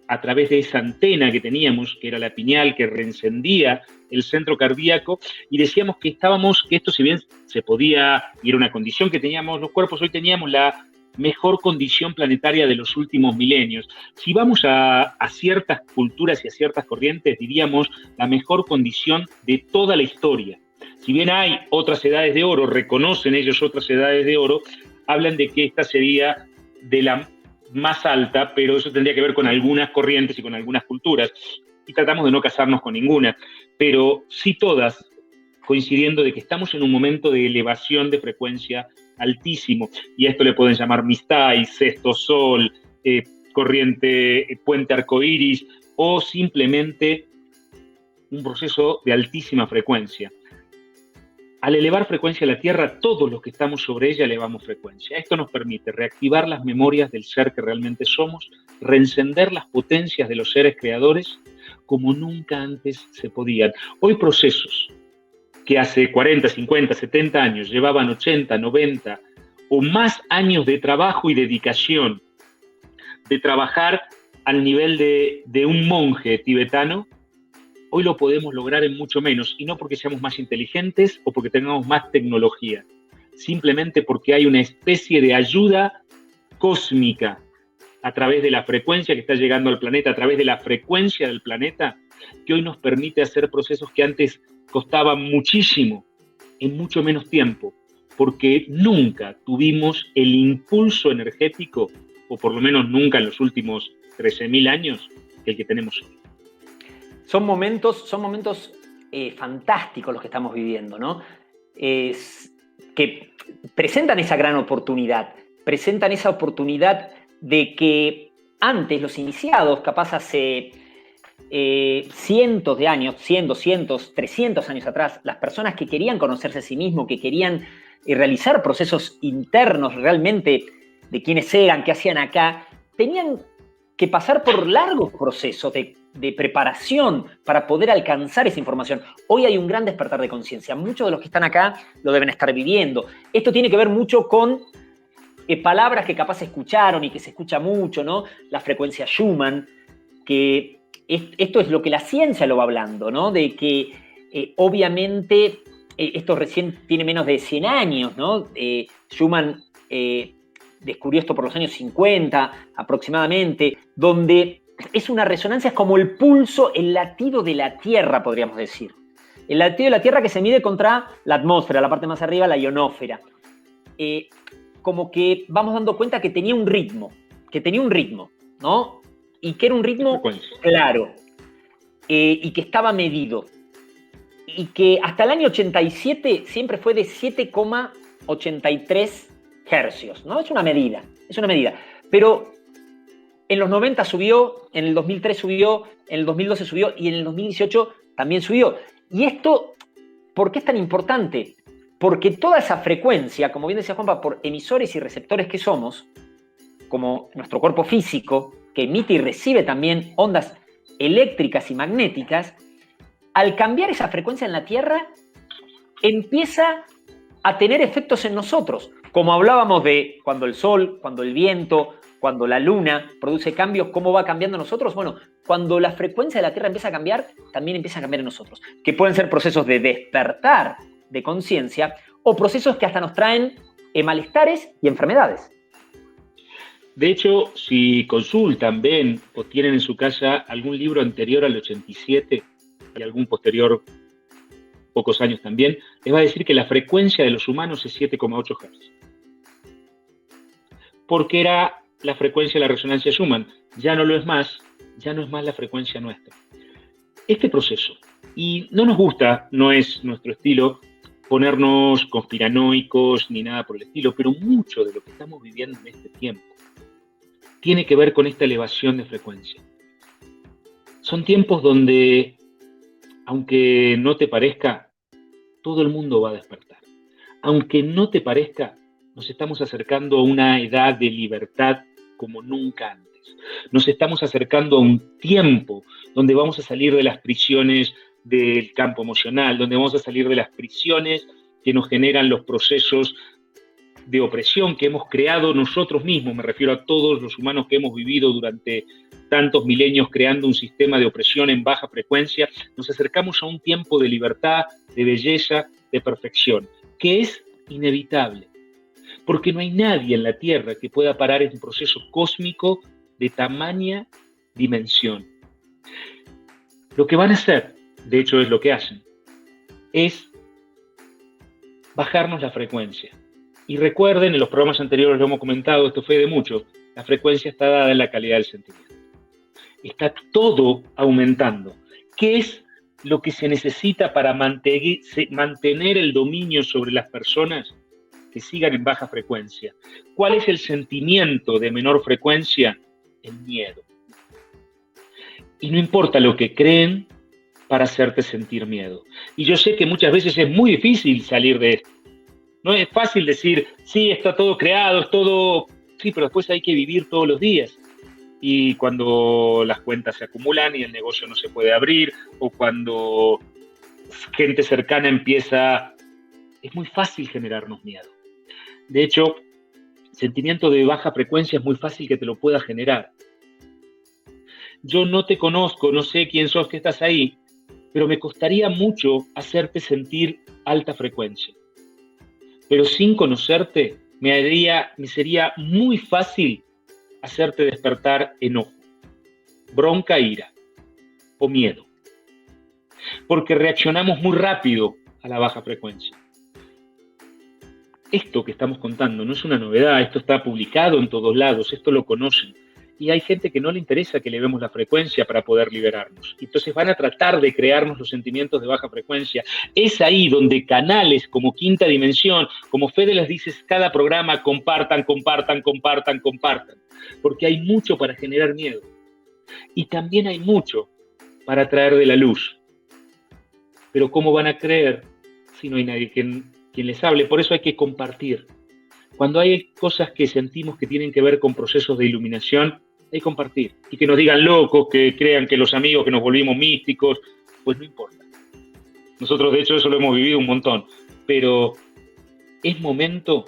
a través de esa antena que teníamos, que era la pineal, que reencendía el centro cardíaco, y decíamos que esto si bien se podía, y era una condición que teníamos los cuerpos, hoy teníamos la mejor condición planetaria de los últimos milenios. Si vamos a ciertas culturas y a ciertas corrientes, diríamos la mejor condición de toda la historia. Si bien hay otras edades de oro, reconocen ellos otras edades de oro, hablan de que esta sería de la más alta, pero eso tendría que ver con algunas corrientes y con algunas culturas. Y tratamos de no casarnos con ninguna, pero sí todas coincidiendo de que estamos en un momento de elevación de frecuencia altísimo, y a esto le pueden llamar Mistai, sexto sol, corriente, puente arcoíris, o simplemente un proceso de altísima frecuencia. Al elevar frecuencia a la Tierra, todos los que estamos sobre ella elevamos frecuencia. Esto nos permite reactivar las memorias del ser que realmente somos, reencender las potencias de los seres creadores como nunca antes se podían. Hoy procesos que hace 40, 50, 70 años llevaban 80, 90 o más años de trabajo y dedicación, de trabajar al nivel de un monje tibetano, hoy lo podemos lograr en mucho menos, y no porque seamos más inteligentes o porque tengamos más tecnología, simplemente porque hay una especie de ayuda cósmica a través de la frecuencia que está llegando al planeta, a través de la frecuencia del planeta, que hoy nos permite hacer procesos que antes costaban muchísimo, en mucho menos tiempo, porque nunca tuvimos el impulso energético, o por lo menos nunca en los últimos 13.000 años, el que tenemos hoy. Son momentos fantásticos los que estamos viviendo, ¿no? Que presentan esa gran oportunidad, presentan esa oportunidad de que antes los iniciados, capaz hace cientos de años, 100, 200, 300 años atrás, las personas que querían conocerse a sí mismos, que querían realizar procesos internos realmente de quiénes eran, qué hacían acá, tenían que pasar por largos procesos de preparación para poder alcanzar esa información. Hoy hay un gran despertar de conciencia. Muchos de los que están acá lo deben estar viviendo. Esto tiene que ver mucho con palabras que capaz escucharon y que se escucha mucho, ¿no? La frecuencia Schumann, que esto es lo que la ciencia lo va hablando, ¿no? De que obviamente esto recién tiene menos de 100 años, ¿no? Schumann descubrió esto por los años 50 aproximadamente, donde es una resonancia, es como el pulso, el latido de la Tierra, podríamos decir. El latido de la Tierra que se mide contra la atmósfera, la parte más arriba, la ionósfera. Como que vamos dando cuenta que tenía un ritmo, ¿no? Y que era un ritmo claro, y que estaba medido. Y que hasta el año 87 siempre fue de 7,83 hercios, ¿no? Es una medida. Pero en los 90 subió, en el 2003 subió, en el 2012 subió y en el 2018 también subió. Y esto, ¿por qué es tan importante? Porque toda esa frecuencia, como bien decía Juanpa, por emisores y receptores que somos, como nuestro cuerpo físico, que emite y recibe también ondas eléctricas y magnéticas, al cambiar esa frecuencia en la Tierra, empieza a tener efectos en nosotros. Como hablábamos de cuando el sol, cuando el viento, cuando la luna produce cambios, ¿cómo va cambiando nosotros? Bueno, cuando la frecuencia de la Tierra empieza a cambiar, también empieza a cambiar en nosotros. Que pueden ser procesos de despertar de conciencia o procesos que hasta nos traen malestares y enfermedades. De hecho, si consultan, ven o tienen en su casa algún libro anterior al 87 y algún posterior, pocos años también, les va a decir que la frecuencia de los humanos es 7,8 Hz. Porque era la frecuencia de la resonancia Schumann. Ya no es más la frecuencia nuestra. Este proceso, y no nos gusta, no es nuestro estilo, ponernos conspiranoicos ni nada por el estilo, pero mucho de lo que estamos viviendo en este tiempo tiene que ver con esta elevación de frecuencia. Son tiempos donde, aunque no te parezca, todo el mundo va a despertar. Aunque no te parezca, nos estamos acercando a una edad de libertad como nunca antes. Nos estamos acercando a un tiempo donde vamos a salir de las prisiones del campo emocional, donde vamos a salir de las prisiones que nos generan los procesos de opresión que hemos creado nosotros mismos. Me refiero a todos los humanos que hemos vivido durante tantos milenios creando un sistema de opresión en baja frecuencia. Nos acercamos a un tiempo de libertad, de belleza, de perfección, que es inevitable, porque no hay nadie en la Tierra que pueda parar un proceso cósmico de tamaña dimensión. Lo que van a hacer, de hecho es lo que hacen, es bajarnos la frecuencia. Y recuerden, en los programas anteriores lo hemos comentado, esto fue de mucho, la frecuencia está dada en la calidad del sentimiento. Está todo aumentando. ¿Qué es lo que se necesita para mantener el dominio sobre las personas que sigan en baja frecuencia? ¿Cuál es el sentimiento de menor frecuencia? El miedo. Y no importa lo que creen para hacerte sentir miedo. Y yo sé que muchas veces es muy difícil salir de esto. No es fácil decir, sí, está todo creado, es todo... Sí, pero después hay que vivir todos los días. Y cuando las cuentas se acumulan y el negocio no se puede abrir, o cuando gente cercana empieza... Es muy fácil generarnos miedo. De hecho, sentimiento de baja frecuencia es muy fácil que te lo pueda generar. Yo no te conozco, no sé quién sos, que estás ahí, pero me costaría mucho hacerte sentir alta frecuencia. Pero sin conocerte, me sería muy fácil hacerte despertar enojo, bronca, ira o miedo. Porque reaccionamos muy rápido a la baja frecuencia. Esto que estamos contando no es una novedad, esto está publicado en todos lados, esto lo conocen. Y hay gente que no le interesa que le vemos la frecuencia para poder liberarnos. Entonces van a tratar de crearnos los sentimientos de baja frecuencia. Es ahí donde canales como Quinta Dimensión, como Fede les dice cada programa, compartan. Porque hay mucho para generar miedo. Y también hay mucho para traer de la luz. Pero ¿cómo van a creer si no hay nadie quien les hable? Por eso hay que compartir. Cuando hay cosas que sentimos que tienen que ver con procesos de iluminación, hay que compartir. Y que nos digan locos, que crean que los amigos, que nos volvimos místicos, pues no importa. Nosotros, de hecho, eso lo hemos vivido un montón. Pero es momento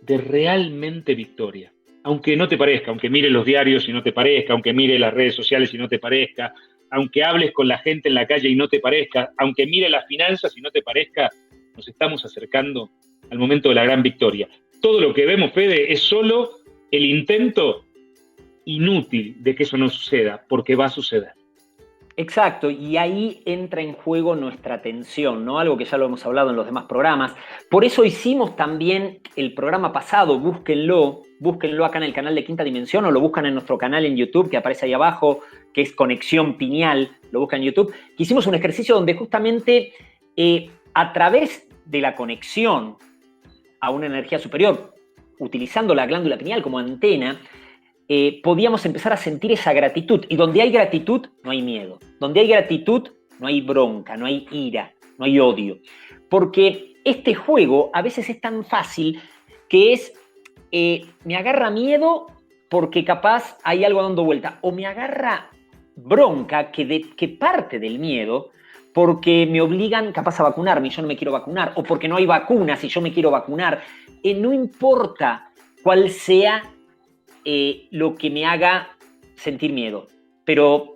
de realmente victoria. Aunque no te parezca, aunque mires los diarios y no te parezca, aunque mires las redes sociales y no te parezca, aunque hables con la gente en la calle y no te parezca, aunque mires las finanzas y no te parezca, nos estamos acercando al momento de la gran victoria. Todo lo que vemos, Fede, es solo el intento inútil de que eso no suceda, porque va a suceder. Exacto, y ahí entra en juego nuestra atención, ¿no? Algo que ya lo hemos hablado en los demás programas. Por eso hicimos también el programa pasado, búsquenlo acá en el canal de Quinta Dimensión o lo buscan en nuestro canal en YouTube que aparece ahí abajo, que es Conexión Pineal, lo buscan en YouTube, que hicimos un ejercicio donde justamente a través de la conexión a una energía superior, utilizando la glándula pineal como antena, podíamos empezar a sentir esa gratitud. Y donde hay gratitud, no hay miedo. Donde hay gratitud, no hay bronca, no hay ira, no hay odio. Porque este juego a veces es tan fácil que es, me agarra miedo porque capaz hay algo dando vuelta. O me agarra bronca que parte del miedo porque me obligan capaz a vacunarme y yo no me quiero vacunar. O porque no hay vacunas y yo me quiero vacunar. No importa cuál sea lo que me haga sentir miedo. Pero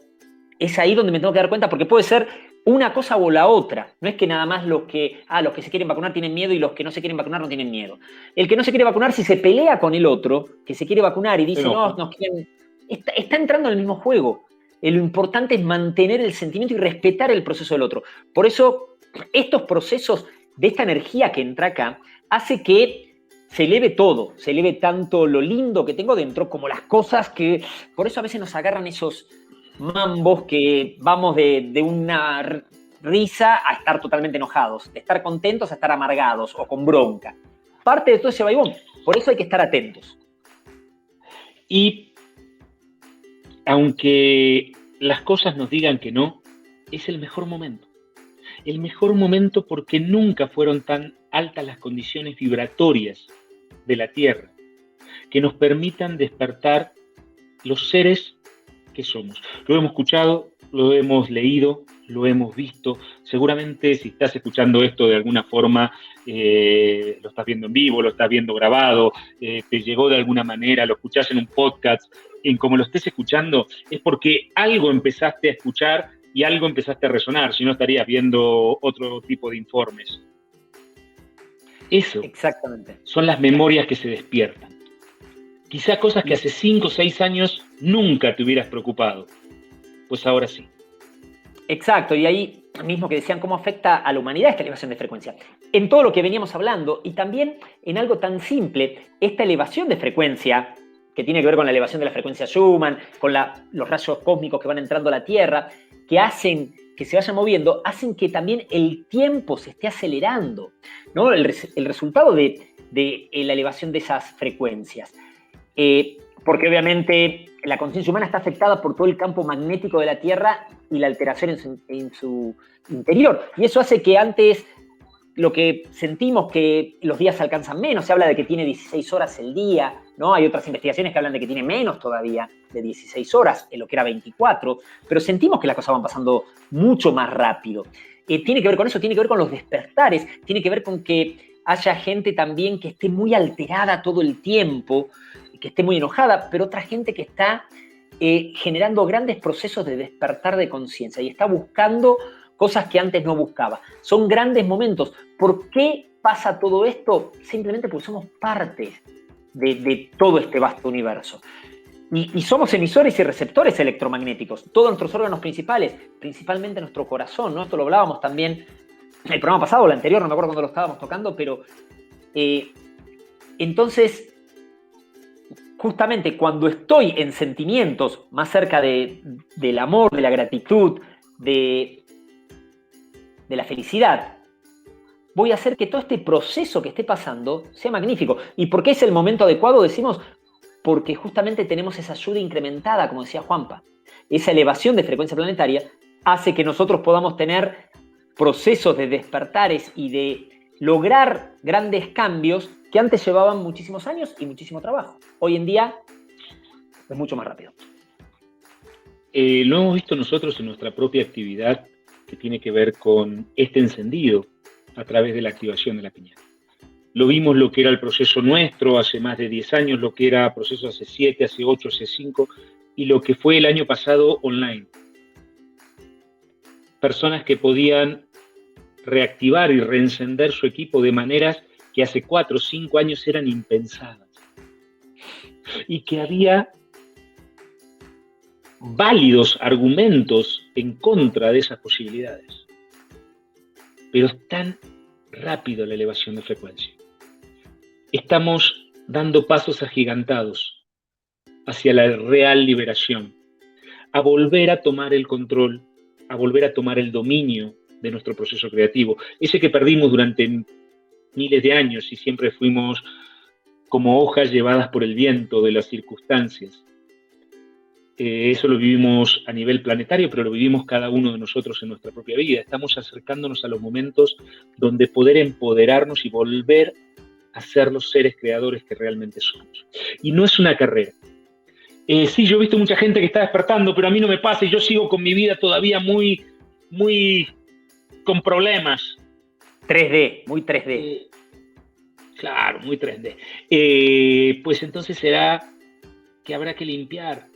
es ahí donde me tengo que dar cuenta porque puede ser una cosa o la otra. No es que nada más los que se quieren vacunar tienen miedo y los que no se quieren vacunar no tienen miedo. El que no se quiere vacunar, si se pelea con el otro, que se quiere vacunar y dice, no, nos quieren... Está entrando en el mismo juego. Lo importante es mantener el sentimiento y respetar el proceso del otro. Por eso, estos procesos de esta energía que entra acá, hace que se eleve todo, se eleve tanto lo lindo que tengo dentro como las cosas que... Por eso a veces nos agarran esos mambos que vamos de una risa a estar totalmente enojados, de estar contentos a estar amargados o con bronca. Parte de todo ese vaivón. Por eso hay que estar atentos. Y aunque las cosas nos digan que no, es el mejor momento. El mejor momento porque nunca fueron tan altas las condiciones vibratorias de la Tierra, que nos permitan despertar los seres que somos. Lo hemos escuchado, lo hemos leído, lo hemos visto. Seguramente si estás escuchando esto de alguna forma, lo estás viendo en vivo, lo estás viendo grabado, te llegó de alguna manera, lo escuchás en un podcast, en como lo estés escuchando, es porque algo empezaste a escuchar y algo empezaste a resonar, si no estarías viendo otro tipo de informes. Eso Exactamente. son las memorias que se despiertan. Quizá cosas que hace 5 o 6 años nunca te hubieras preocupado, pues ahora sí. Exacto, y ahí mismo que decían cómo afecta a la humanidad esta elevación de frecuencia. En todo lo que veníamos hablando y también en algo tan simple, esta elevación de frecuencia, que tiene que ver con la elevación de la frecuencia Schumann, con los rayos cósmicos que van entrando a la Tierra, que hacen que se vayan moviendo, hacen que también el tiempo se esté acelerando, ¿no? El resultado de la elevación de esas frecuencias. Porque obviamente la conciencia humana está afectada por todo el campo magnético de la Tierra y la alteración en su interior. Y eso hace que antes lo que sentimos que los días alcanzan menos, se habla de que tiene 16 horas el día, ¿no? Hay otras investigaciones que hablan de que tiene menos todavía de 16 horas, en lo que era 24, pero sentimos que las cosas van pasando mucho más rápido. Tiene que ver con eso, tiene que ver con los despertares, tiene que ver con que haya gente también que esté muy alterada todo el tiempo, que esté muy enojada, pero otra gente que está generando grandes procesos de despertar de conciencia y está buscando cosas que antes no buscaba. Son grandes momentos. ¿Por qué pasa todo esto? Simplemente porque somos parte de todo este vasto universo. Y somos emisores y receptores electromagnéticos. Todos nuestros órganos principales, principalmente nuestro corazón, ¿no? Esto lo hablábamos también en el programa pasado, o el anterior, no me acuerdo cuando lo estábamos tocando, pero entonces, justamente cuando estoy en sentimientos más cerca del amor, de la gratitud, de la felicidad, voy a hacer que todo este proceso que esté pasando sea magnífico. ¿Y por qué es el momento adecuado? Decimos, porque justamente tenemos esa ayuda incrementada, como decía Juanpa. Esa elevación de frecuencia planetaria hace que nosotros podamos tener procesos de despertares y de lograr grandes cambios que antes llevaban muchísimos años y muchísimo trabajo. Hoy en día es mucho más rápido. Lo hemos visto nosotros en nuestra propia actividad, que tiene que ver con este encendido a través de la activación de la piñata. Lo vimos lo que era el proceso nuestro hace más de 10 años, lo que era proceso hace 7, hace 8, hace 5, y lo que fue el año pasado online. Personas que podían reactivar y reencender su equipo de maneras que hace 4 o 5 años eran impensadas. Y que había válidos argumentos en contra de esas posibilidades. Pero es tan rápido la elevación de frecuencia. Estamos dando pasos agigantados hacia la real liberación, a volver a tomar el control, a volver a tomar el dominio de nuestro proceso creativo, ese que perdimos durante miles de años y siempre fuimos como hojas llevadas por el viento de las circunstancias. Eso lo vivimos a nivel planetario, pero lo vivimos cada uno de nosotros en nuestra propia vida. Estamos acercándonos a los momentos donde poder empoderarnos y volver a ser los seres creadores que realmente somos. Y no es una carrera. Sí, yo he visto mucha gente que está despertando, pero a mí no me pasa y yo sigo con mi vida todavía muy con problemas. 3D, muy 3D. Claro, muy 3D. Pues entonces será que habrá que limpiar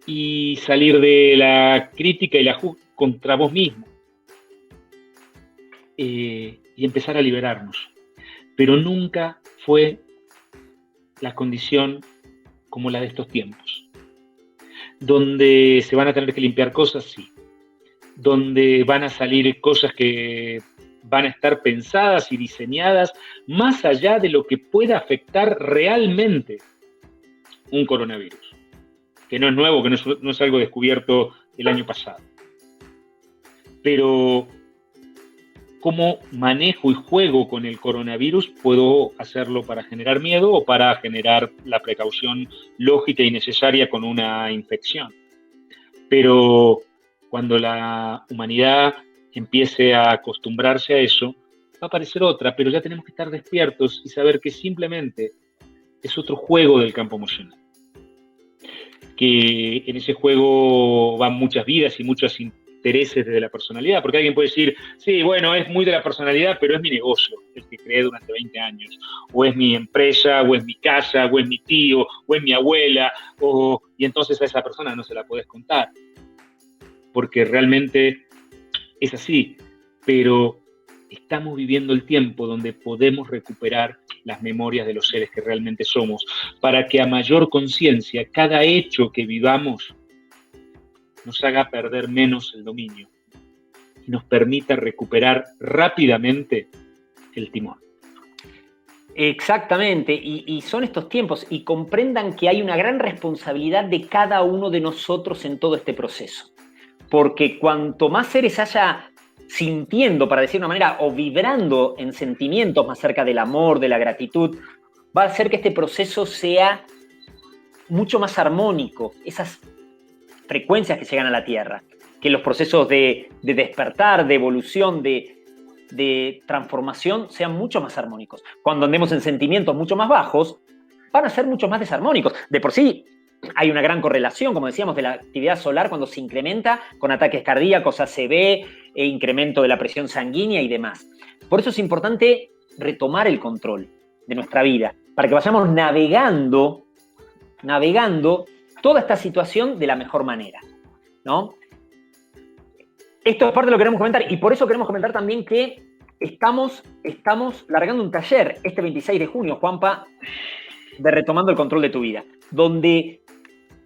y salir de la crítica y la juzga contra vos mismo. Y empezar a liberarnos. Pero nunca fue la condición como la de estos tiempos. Donde se van a tener que limpiar cosas, sí. Donde van a salir cosas que van a estar pensadas y diseñadas más allá de lo que pueda afectar realmente un coronavirus. Que no es nuevo, que no es algo descubierto el año pasado. Pero cómo manejo y juego con el coronavirus, puedo hacerlo para generar miedo o para generar la precaución lógica y necesaria con una infección. Pero cuando la humanidad empiece a acostumbrarse a eso, va a aparecer otra, pero ya tenemos que estar despiertos y saber que simplemente es otro juego del campo emocional. Que en ese juego van muchas vidas y muchos intereses desde la personalidad, porque alguien puede decir, sí, bueno, es muy de la personalidad, pero es mi negocio, el que creé durante 20 años, o es mi empresa, o es mi casa, o es mi tío, o es mi abuela, y entonces a esa persona no se la podés contar, porque realmente es así, pero estamos viviendo el tiempo donde podemos recuperar las memorias de los seres que realmente somos, para que a mayor conciencia cada hecho que vivamos nos haga perder menos el dominio y nos permita recuperar rápidamente el timón. Exactamente, y son estos tiempos, y comprendan que hay una gran responsabilidad de cada uno de nosotros en todo este proceso, porque cuanto más seres haya sintiendo, para decir de una manera, o vibrando en sentimientos más cerca del amor, de la gratitud, va a hacer que este proceso sea mucho más armónico, esas frecuencias que llegan a la Tierra, que los procesos de despertar, de evolución, de transformación sean mucho más armónicos. Cuando andemos en sentimientos mucho más bajos, van a ser mucho más desarmónicos. De por sí, hay una gran correlación, como decíamos, de la actividad solar cuando se incrementa con ataques cardíacos, ACV, incremento de la presión sanguínea y demás. Por eso es importante retomar el control de nuestra vida, para que vayamos navegando toda esta situación de la mejor manera, ¿no? Esto es parte de lo que queremos comentar, y por eso queremos comentar también que estamos largando un taller este 26 de junio, Juanpa, de Retomando el Control de tu Vida, donde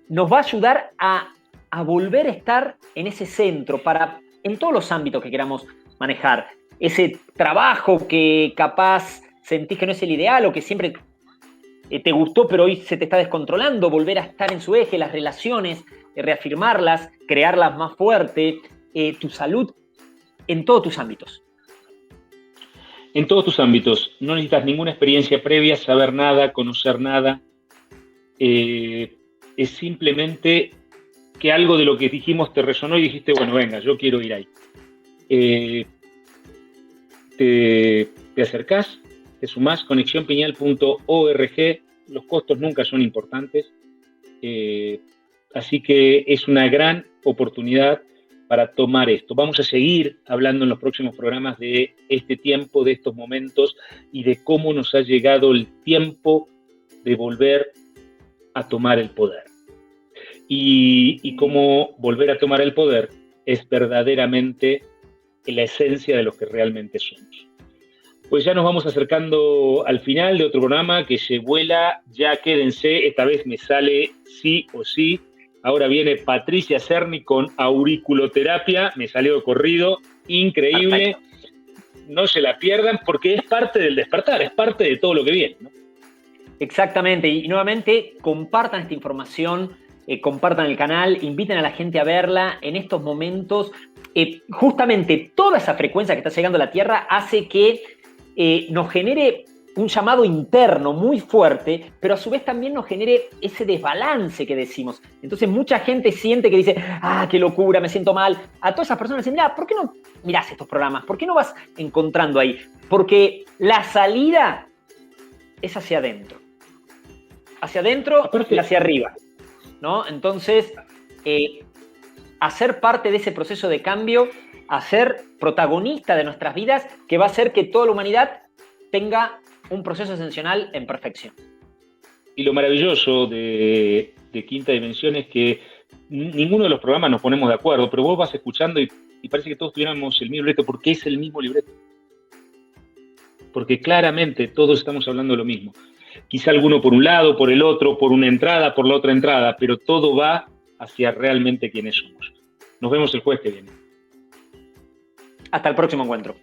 nos va a ayudar a volver a estar en ese centro en todos los ámbitos que queramos manejar. Ese trabajo que capaz sentís que no es el ideal o que siempre te gustó pero hoy se te está descontrolando, volver a estar en su eje, las relaciones, reafirmarlas, crearlas más fuerte, tu salud, en todos tus ámbitos. En todos tus ámbitos. No necesitas ninguna experiencia previa, saber nada, conocer nada. Es simplemente que algo de lo que dijimos te resonó y dijiste, bueno, venga, yo quiero ir ahí. Te acercás, te sumás, conexiónpiñal.org, los costos nunca son importantes, así que es una gran oportunidad para tomar esto. Vamos a seguir hablando en los próximos programas de este tiempo, de estos momentos y de cómo nos ha llegado el tiempo de volver a tomar el poder. Y cómo volver a tomar el poder es verdaderamente la esencia de lo que realmente somos. Pues ya nos vamos acercando al final de otro programa que se vuela, ya quédense, esta vez me sale sí o sí. Ahora viene Patricia Cerny con auriculoterapia, me salió de corrido, increíble. Perfecto. No se la pierdan porque es parte del despertar, es parte de todo lo que viene, ¿no? Exactamente, y nuevamente compartan esta información, compartan el canal, inviten a la gente a verla en estos momentos. Justamente toda esa frecuencia que está llegando a la Tierra hace que nos genere un llamado interno muy fuerte, pero a su vez también nos genere ese desbalance que decimos. Entonces mucha gente siente que dice, qué locura, me siento mal. A todas esas personas dicen, ¿por qué no mirás estos programas? ¿Por qué no vas encontrando ahí? Porque la salida es hacia adentro. Hacia adentro y hacia arriba, ¿no? Entonces, hacer parte de ese proceso de cambio, hacer protagonista de nuestras vidas, que va a hacer que toda la humanidad tenga un proceso ascensional en perfección. Y lo maravilloso de Quinta Dimensión es que ninguno de los programas nos ponemos de acuerdo, pero vos vas escuchando y parece que todos tuviéramos el mismo libreto, porque es el mismo libreto. Porque claramente todos estamos hablando de lo mismo. Quizá alguno por un lado, por el otro, por una entrada, por la otra entrada, pero todo va hacia realmente quiénes somos. Nos vemos el jueves que viene. Hasta el próximo encuentro.